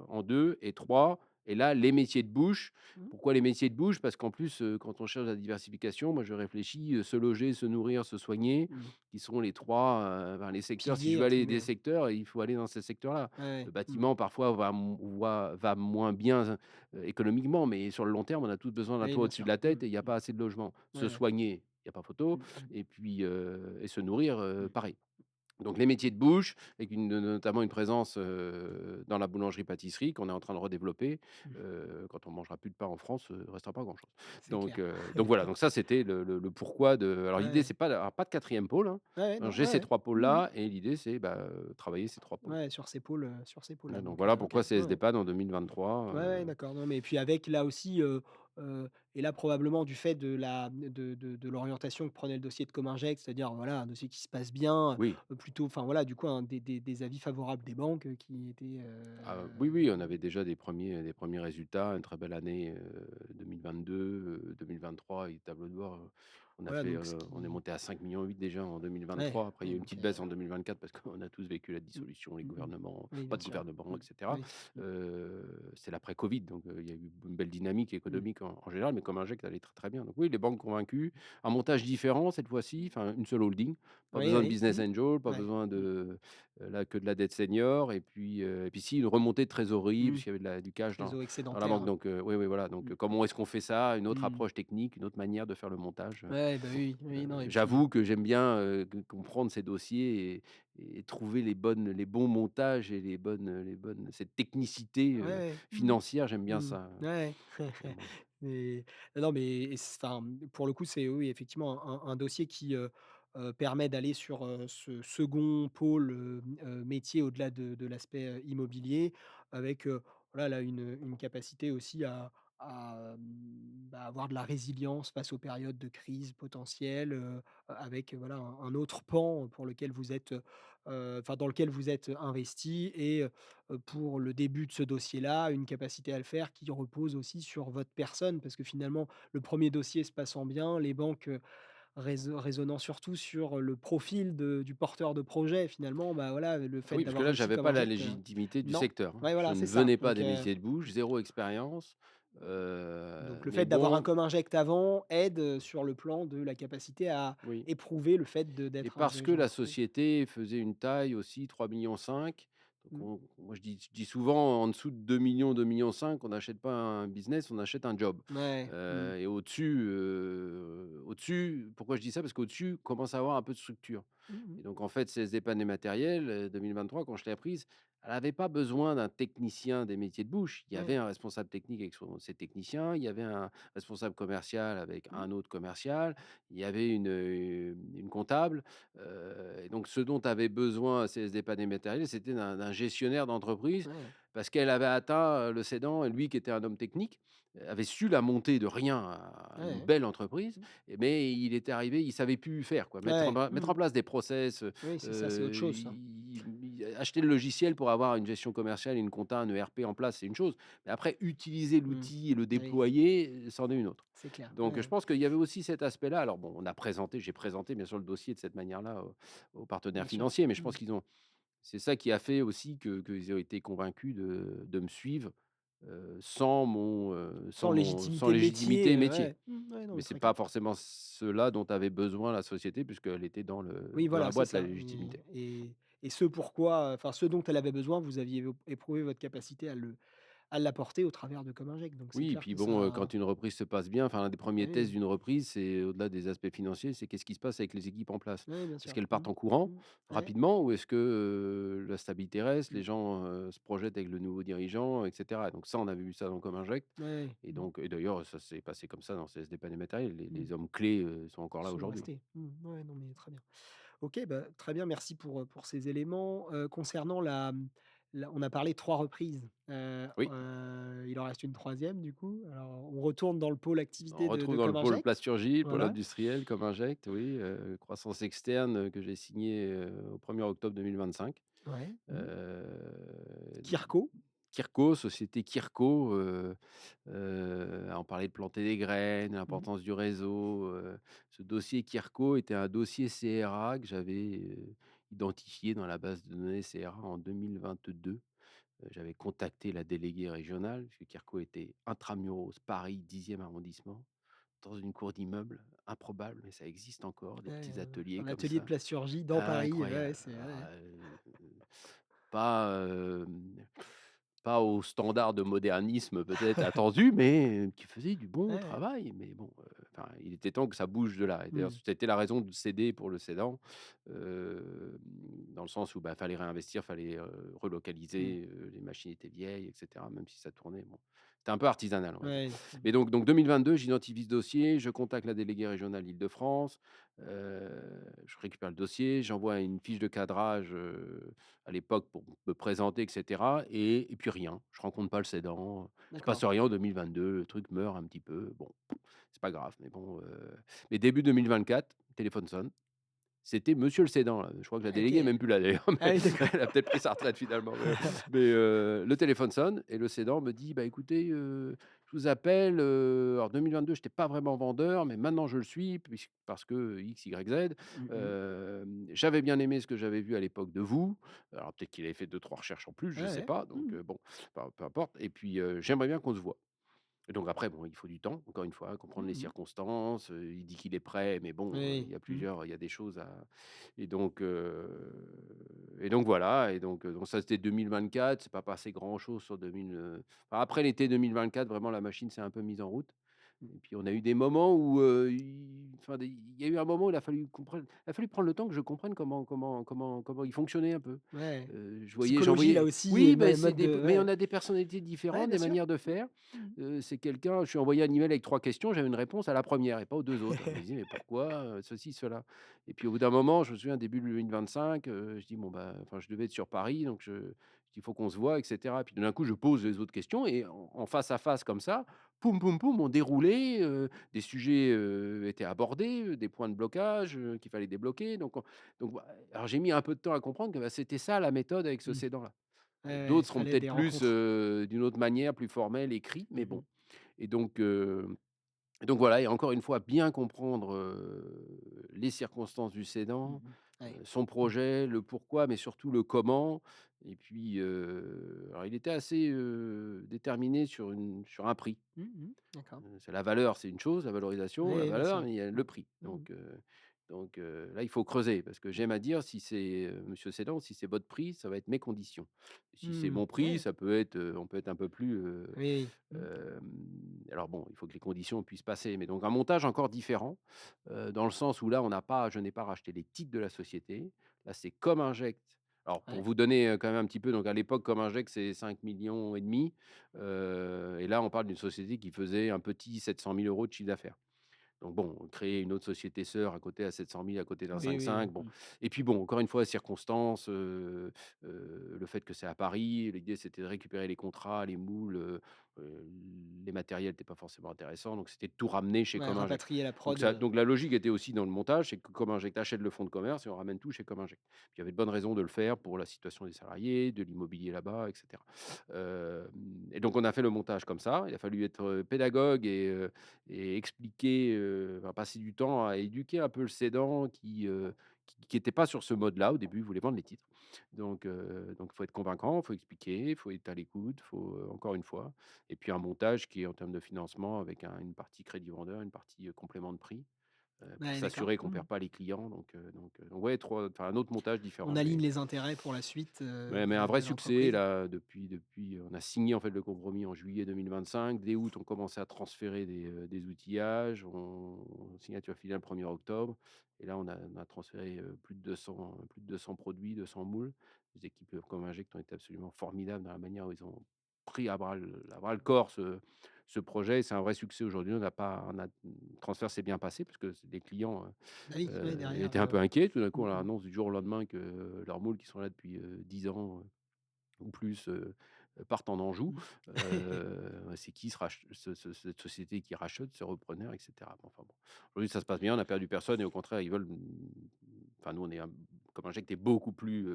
en 2 et 3, et là, les métiers de bouche. Mmh. Pourquoi les métiers de bouche? Parce qu'en plus, quand on cherche la diversification, moi je réfléchis, se loger, se nourrir, se soigner, Mmh. qui sont les 3, ben, les secteurs. Si je «Piliers» veux entre aller guillemets, des ouais. secteurs, il faut aller dans ces secteurs-là. Ouais, Le ouais. Mmh. bâtiment parfois va moins bien, économiquement, mais sur le long terme, on a tous besoin d'un Oui, toit bien au-dessus de sûr. la Mmh. tête et il y a Mmh. pas assez de logements. Ouais, Se ouais. soigner, il y a pas photo, Mmh mh. et puis, et se nourrir, Mmh. pareil. Donc les métiers de bouche avec notamment une présence, dans la boulangerie-pâtisserie qu'on est en train de redévelopper. Mmh. Quand on mangera plus de pain en France, il restera pas grand-chose. C'est clair. Donc voilà, donc ça c'était le pourquoi de alors l'idée Ouais. c'est pas alors pas de 4e pôle, hein. Ouais, ouais, Alors non, j'ai ouais, ces ouais. 3 Mmh mh. pôles-là et l'idée c'est, bah, travailler ces 3 pôles. Ouais, sur ces pôles-là, Donc donc voilà OK. pourquoi Ouais, CSD ouais. PAN en 2023, Ouais, ouais, d'accord. Non, mais puis avec là aussi, et là probablement du fait de l'orientation que prenait le dossier de Cominject, c'est-à-dire voilà, un dossier qui se passe bien, oui. plutôt enfin voilà, du coup un des avis favorables des banques, qui étaient, Ah oui, oui, on avait déjà des premiers résultats, une très belle année, 2022, 2023 et tableau de bord, voilà donc ce on est qui monté à 5,8 millions déjà en ouais, 2023. Après il y a ouais eu une donc petite baisse en 2024 parce qu'on a tous vécu la mmh, dissolution, les mmh mh. gouvernements, Oui, pas bien de sûr. gouvernement Mmh. et cetera. Oui. Mmh. C'est l'après-covid, donc il y a eu une belle dynamique Mmh. économique en général, mais comme Inject allait très, très bien. Donc oui, les banques convaincues, un montage différent cette fois-ci, enfin une seule holding, pas Oui, besoin de oui. business Mmh. angel, pas Ouais. besoin Mmh. de là, que de la dette senior, et puis si, une remontée de trésorerie, Mmh. puisqu'il y avait du cash Trésor dans la banque, excédentaire. donc oui, oui, voilà, donc Mmh. comment est-ce qu'on fait ça? Une autre Mmh. approche technique, une autre manière de faire le montage, Ouais, bah, oui, oui, non et puis j'avoue que j'aime bien, comprendre ces dossiers et trouver les bons montages et les bonnes cette technicité, ouais, ouais. Mmh. financière, j'aime bien Mmh. ça, Ouais. moi. Mais non, mais enfin, pour le coup, c'est oui, effectivement un dossier qui, permet d'aller sur, ce second pôle, métier au-delà de l'aspect, immobilier avec, voilà, là, une capacité aussi avoir de la résilience face aux périodes de crise potentielles, avec, voilà, un autre pan pour lequel vous êtes, enfin, dans lequel vous êtes investi et pour le début de ce dossier-là, une capacité à le faire qui repose aussi sur votre personne. Parce que finalement, le premier dossier se passant bien, les banques, raisonnant surtout sur le profil du porteur de projet finalement, bah, voilà, le Ah fait oui, parce que d'avoir là, réussi j'avais comme pas la Inject, légitimité du non. secteur, hein. Ouais, Je voilà, ne c'est ça. venais pas des métiers de bouche, 0 expérience, Donc le mais fait d'avoir un bon, comme Inject avant aide, sur le plan de la capacité à oui. éprouver le fait Et d'être un parce que dirigeant la d'entreprise. société faisait une taille aussi 3,5 millions. Donc Mmh. moi je dis souvent en dessous de 2 millions, 2,5 millions, on n'achète pas un business, on achète un job. Ouais. Mmh. Et au-dessus, pourquoi je dis ça? Parce qu'au-dessus commence à avoir un peu de structure. Mmh mh. Et donc en fait, CSD Pannes et Matériel, 2023, quand je l'ai apprise, elle avait pas besoin d'un technicien des métiers de bouche. Il y avait Ouais. un responsable technique avec ses techniciens, il y avait un responsable commercial avec Mmh. un autre commercial, il y avait une comptable. Et donc ce dont avait besoin CSD Pannes et Matériel, c'était d'un gestionnaire d'entreprise Ouais. parce qu'elle avait atteint, le cédant et lui qui était un homme technique, avait su la monter de rien à une Ouais. belle entreprise. Mmh. Mais il était arrivé, il savait plus faire quoi, Ouais. mettre en Mmh. place des process, Oui, c'est ça, c'est autre chose ça. i acheter le logiciel pour avoir une gestion commerciale et une compta, un ERP en place, c'est une chose. Mais après utiliser Mmh. l'outil et le Oui, déployer, c'en est une autre. c'est clair. Donc je Ouais. pense qu'il y avait aussi cet aspect-là. Alors bon, j'ai présenté bien sûr le dossier de cette manière-là aux partenaires Bien sûr. financiers, mais je Mmh. pense qu'ils ont c'est ça qui a fait aussi qu'ils ont été convaincus de me suivre, Sans sans légitimité de métier, légitimité métier. ouais. Mmh, ouais, non, Mais mais c'est très pas clair. forcément cela dont avait besoin la société puisqu'elle était Oui, dans la voilà, c'est boîte, la ça légitimité. et ce pourquoi, enfin, ce dont elle avait besoin, vous aviez éprouvé votre capacité à l'apporter au travers de Comme Inject, donc c'est Oui et clair puis que bon, ça quand une reprise se passe bien, enfin, un des premiers tests oui, d'une reprise, c'est au-delà des aspects financiers, c'est qu'est-ce qui se passe avec les équipes en place? oui, bien Est-ce sûr. qu'elles Mmh. partent en courant Mmh. Ouais. rapidement ou est-ce que, la stabilité reste, les Mmh. gens, se projettent avec le nouveau dirigeant et cetera? Donc ça, on avait vu ça dans Comme Inject Ouais, ouais. et Mmh. donc et d'ailleurs, ça s'est passé comme ça dans CSD Pannes et Matériel. Mmh. Les hommes clés, sont encore là Sont aujourd'hui. restés. Mmh. Ouais, non, mais très bien. OK, bah, très bien, merci pour ces éléments. Concernant on a parlé 3 reprises, Oui. il en reste une troisième du coup. Alors on retourne dans le pôle On activité retrouve de dans le Comme pôle Inject. plasturgie, le pôle Voilà. industriel comme Inject, oui, croissance externe, que j'ai signé, au 1er octobre 2025. Ouais. Mmh. Heu, Kirko. Kirko, société Kirko, on parlait de planter des graines, Mmh. l'importance du réseau, ce dossier Kirko était un dossier CRA que j'avais, identifié dans la base de données CRA en 2022. J'avais contacté la déléguée régionale, puisque Kirko était intramuros Paris 10e arrondissement. Dans une cour d'immeuble, improbable, mais ça existe encore, des Ouais, petits ateliers un comme atelier de ça. plasturgie dans Paris, ouais, Incroyable. c'est ouais. Pas, pas au standard de modernisme peut-être attendu, mais qui faisait du Ouais, bon ouais. travail. Mais bon, enfin, il était temps que ça bouge de là et d'ailleurs, Mmh. c'était la raison de céder pour le cédant, dans le sens où, bah, fallait réinvestir, fallait, Mmh. relocaliser, les machines étaient vieilles et cetera, même si ça tournait, bon. C'était un peu artisanal, on va dire. Ouais. Mmh. Mais donc 2022, j'identifie ce dossier, je contacte la déléguée régionale Île-de-France, je récupère le dossier, j'envoie une fiche de cadrage, à l'époque pour me présenter et cetera et puis rien. Je rencontre pas le cédant, il se passe D'accord. rien en 2022, le truc meurt un petit peu, bon, c'est pas grave, mais bon, mais début 2024, téléphone sonne. C'était monsieur le cédant, là. Je crois que la Ah déléguée est OK. même plus là d'ailleurs, Ah mais oui, d'accord. elle a peut-être pris sa retraite finalement, le téléphone sonne et le cédant me dit: «Bah, écoutez, je vous appelle, alors 2022 j'étais pas vraiment vendeur, mais maintenant je le suis parce que X, Y, Z. Mmh mh. J'avais bien aimé ce que j'avais vu à l'époque de vous». Alors peut-être qu'il avait fait deux trois recherches en plus, Ouais, je sais ouais. pas, donc Mmh. bon, peu importe et puis, «J'aimerais bien qu'on se voit». Et donc après, bon, il faut du temps, encore une fois, comprendre les Mmh mh. circonstances, il dit qu'il est prêt, mais bon, Oui. Mmh. il y a des choses à et donc voilà donc ça, c'était 2024, c'est pas passé grand chose sur 2000, enfin, après l'été 2024, vraiment la machine s'est un peu mise en route. Mmh. Et puis on a eu des moments où, il enfin des il y a eu un moment où il a fallu prendre le temps que je comprenne comment il fonctionnait un peu. Ouais. Psychologie là J'envoyais aussi et oui, beh, c'est mode des de mais ouais. on a des personnalités Ouais, différentes, bien des sûr. manières de faire. Mmh. C'est quelqu'un je lui ai envoyé un email avec 3 questions, j'avais une réponse à la première et pas aux 2 autres. Je me disais: «Mais pourquoi?» Ceci, cela. Et puis au bout d'un moment, je me souviens début 2025, je dis: «Bon, bah» enfin je devais être sur Paris, donc je dis: «Il faut qu'on se voit» et cetera. Puis tout d'un coup, je pose les autres questions et en face à face comme ça, poum, poum, poum, on déroulait, des sujets, étaient abordés, des points de blocage, qu'il fallait débloquer. Donc bah, alors j'ai mis un peu de temps à comprendre que, bah, c'était ça la méthode avec ce Mmh. cédant-là. Ouais, ouais, il D'autres seront fallait peut-être des plus, rencontres. d'une autre manière, plus formels, écrits, mais Mmh bon. mh. Et donc voilà et encore une fois, bien comprendre, les circonstances du Mmh cédant, mh. Ouais. son Mmh. projet, le pourquoi, mais surtout le comment. Et puis, alors il était assez, déterminé sur un prix. Mmh mh. D'accord. C'est la valeur, c'est une chose, la valorisation, la Oui, bien valeur, sûr. mais il y a Mmh. le prix. Mmh mh. Là, il faut creuser parce que Mmh. j'aime à dire si c'est, monsieur cédant, si c'est votre prix, ça va être mes conditions. Si c'est Mmh. mon prix, Ouais. ça peut être, on peut être un peu plus, Oui, oui. Mmh. alors bon, il faut que les conditions puissent passer, mais donc un montage encore différent, dans le sens où là, je n'ai pas racheté les titres de la société. Là, c'est comme Inject. Alors pour Ouais. vous donner, quand même un petit peu, donc à l'époque, comme Inject, c'est 5,5 millions. Et là, on parle d'une société qui faisait un petit 700 000 € de chiffre d'affaires. Donc bon, créer une autre société sœur à côté à 700 000 à côté d'un Oui, oui, 5,5, bon. mmh. Et puis bon, encore une fois, circonstances, le fait que c'est à Paris, l'idée c'était de récupérer les contrats, les moules, les matériels n'étaient pas forcément intéressants, donc c'était de tout ramener chez Ouais, Cominject. rapatrier la Donc prod, donc la logique était aussi dans le montage, c'est que Cominject achète le fonds de commerce et on ramène tout chez Cominject. Puis il y avait de bonnes raisons de le faire pour la situation des salariés, de l'immobilier là-bas et cetera. Hem Et donc on a fait le montage comme ça. Il a fallu être, pédagogue et expliquer, enfin passer du temps à éduquer un peu le cédant qui était pas sur ce mode-là. Au début, il voulait vendre les titres. Donc il faut être convaincant, il faut expliquer, il faut être à l'écoute, il faut, encore une fois et puis un montage qui est en termes de financement avec une partie crédit vendeur, une partie, complément de prix, pour ouais, d'accord. s'assurer qu'on Mmh. perd pas les clients donc ouais, 3 enfin un autre montage On différent aligne mais les intérêts pour la suite, ouais, mais un vrai de succès l'entreprise. là depuis on a signé en fait le compromis en juillet 2025. Dès août, on commençait à transférer des outillages. Signature finale 1er octobre et là on a transféré, plus de 200 produits, 200 moules. Les équipes, comme Inject ont été absolument formidables dans la manière où ils ont pris à bras le corps ce projet. C'est un vrai succès aujourd'hui. Le transfert s'est bien passé parce que les clients, Bah oui, ouais, derrière, étaient un peu inquiets. Tout d'un coup, mmh on leur mh. annonce du jour au lendemain que leurs moules qui sont là depuis, 10 ans, ou plus, partent en Anjou. Mmh. C'est qui cette société qui rachète, ce repreneur et cetera. Bon, enfin bon. Aujourd'hui, ça se passe bien, on n'a perdu personne et au contraire, ils veulent, enfin nous, on est comme Inject est beaucoup plus,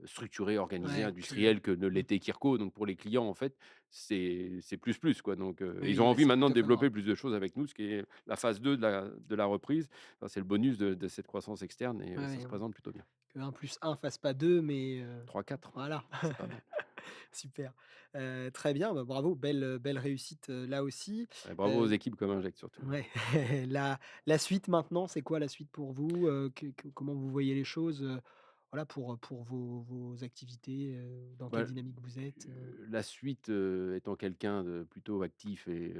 structuré, organisé, Ouais, plus, industriel que ne mmh. l'était Kirco. Donc pour les clients, en fait, c'est plus, plus, quoi. Oui, Ils ont oui, là, envie c'est maintenant de plutôt développer favorable. plus de choses avec nous, ce qui est la phase 2 de la reprise. Enfin, c'est le bonus de cette croissance externe et Ouais, ça ouais, se présente plutôt bien. que 1 + 1 fasse pas 2, mais 3-4, voilà. c'est pas mal. Super. Très bien, bah, bravo, belle réussite, là aussi. Ouais, bravo aux Heu, équipes comme Inject surtout. ouais, la suite maintenant, c'est quoi la suite pour vous? Que comment vous voyez les choses, voilà, pour vos activités, dans quelle Bah, dynamique vous êtes, la suite, étant quelqu'un de plutôt actif et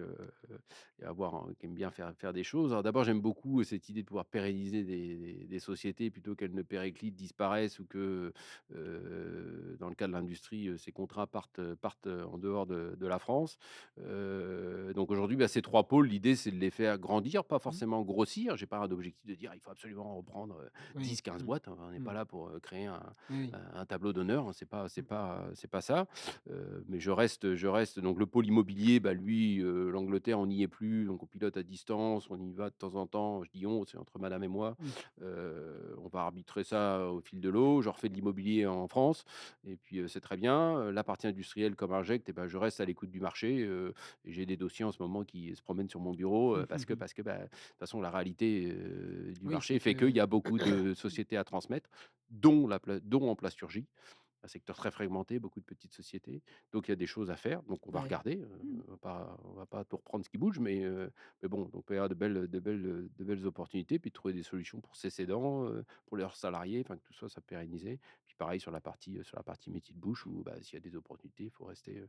qui aime bien faire des choses. Alors d'abord, j'aime beaucoup cette idée de pouvoir pérenniser des sociétés plutôt qu'elles ne périclitent, disparaissent ou que, dans le cas de l'industrie, ces contrats partent en dehors de la France. Donc aujourd'hui, bah, ces 3 pôles, l'idée, c'est de les faire grandir, pas mmh? forcément grossir. J'ai pas un objectif de dire: «Il faut absolument reprendre, Oui. 10-15 Mmh. boîtes». On n'est pas Mmh. là pour, créer Oui, oui. un tableau d'honneur, hein, Mmh. c'est pas ça. Mais je reste donc le pôle immobilier, bah, lui, l'Angleterre, on n'y est plus, donc on pilote à distance, on y va de temps en temps. Je dis «on», c'est entre madame et moi. Mmh. On va arbitrer ça au fil de l'eau. Je refais de l'immobilier en France et puis, c'est très bien. La partie industrielle comme Inject et ben, je reste à l'écoute du marché, et j'ai des dossiers en ce moment qui se promènent sur mon bureau, parce que, bah, de toute façon la réalité, du Oui, marché c'est fait qu'il que y a beaucoup de sociétés à transmettre, dont en plasturgie. un secteur très fragmenté, beaucoup de petites sociétés. Donc il y a des choses à faire, donc on va Ouais. regarder, Mmh. on va pas tout reprendre ce qui bouge, mais bon, donc il y a de belles opportunités, puis trouver des solutions pour ces cédants, pour leurs salariés, enfin que tout ça soit pérennisé. Puis pareil sur la partie métier de bouche où, bah, s'il y a des opportunités, il faut rester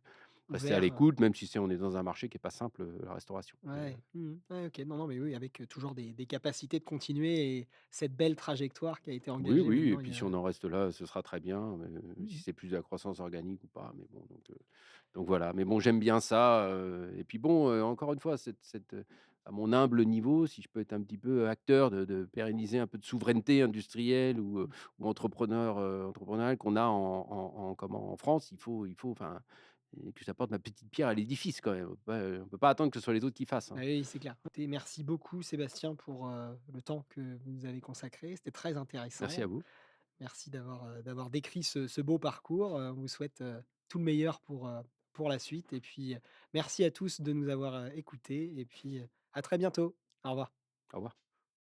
à Ouvert, l'écoute, même si on est dans un marché qui est pas simple, la restauration. ouais. Mmh. Ouais, OK. Non, non, mais oui, avec, toujours des capacités de continuer et cette belle trajectoire qui a été Oui, engagée oui et maintenant il puis y si a on en reste là, ce sera très bien, si mmh c'est plus de la croissance organique ou pas, mais bon donc voilà. Mais bon, j'aime bien ça, et puis bon, encore une fois, à mon humble niveau, si je peux être un petit peu acteur de pérenniser un peu de souveraineté industrielle ou entrepreneuriale qu'on a en France, enfin et que j'apporte ma petite pierre à l'édifice quand même. On peut pas attendre que ce soit les autres qui fassent, Ah hein. oui, c'est clair. Écoutez, merci beaucoup Sébastien pour, le temps que vous nous avez consacré. C'était très Merci à intéressant. vous. Merci d'avoir décrit ce beau parcours. On vous souhaite, tout le meilleur pour la suite et puis, merci à tous de nous avoir, écoutés et puis, à très bientôt. Au revoir. Au revoir.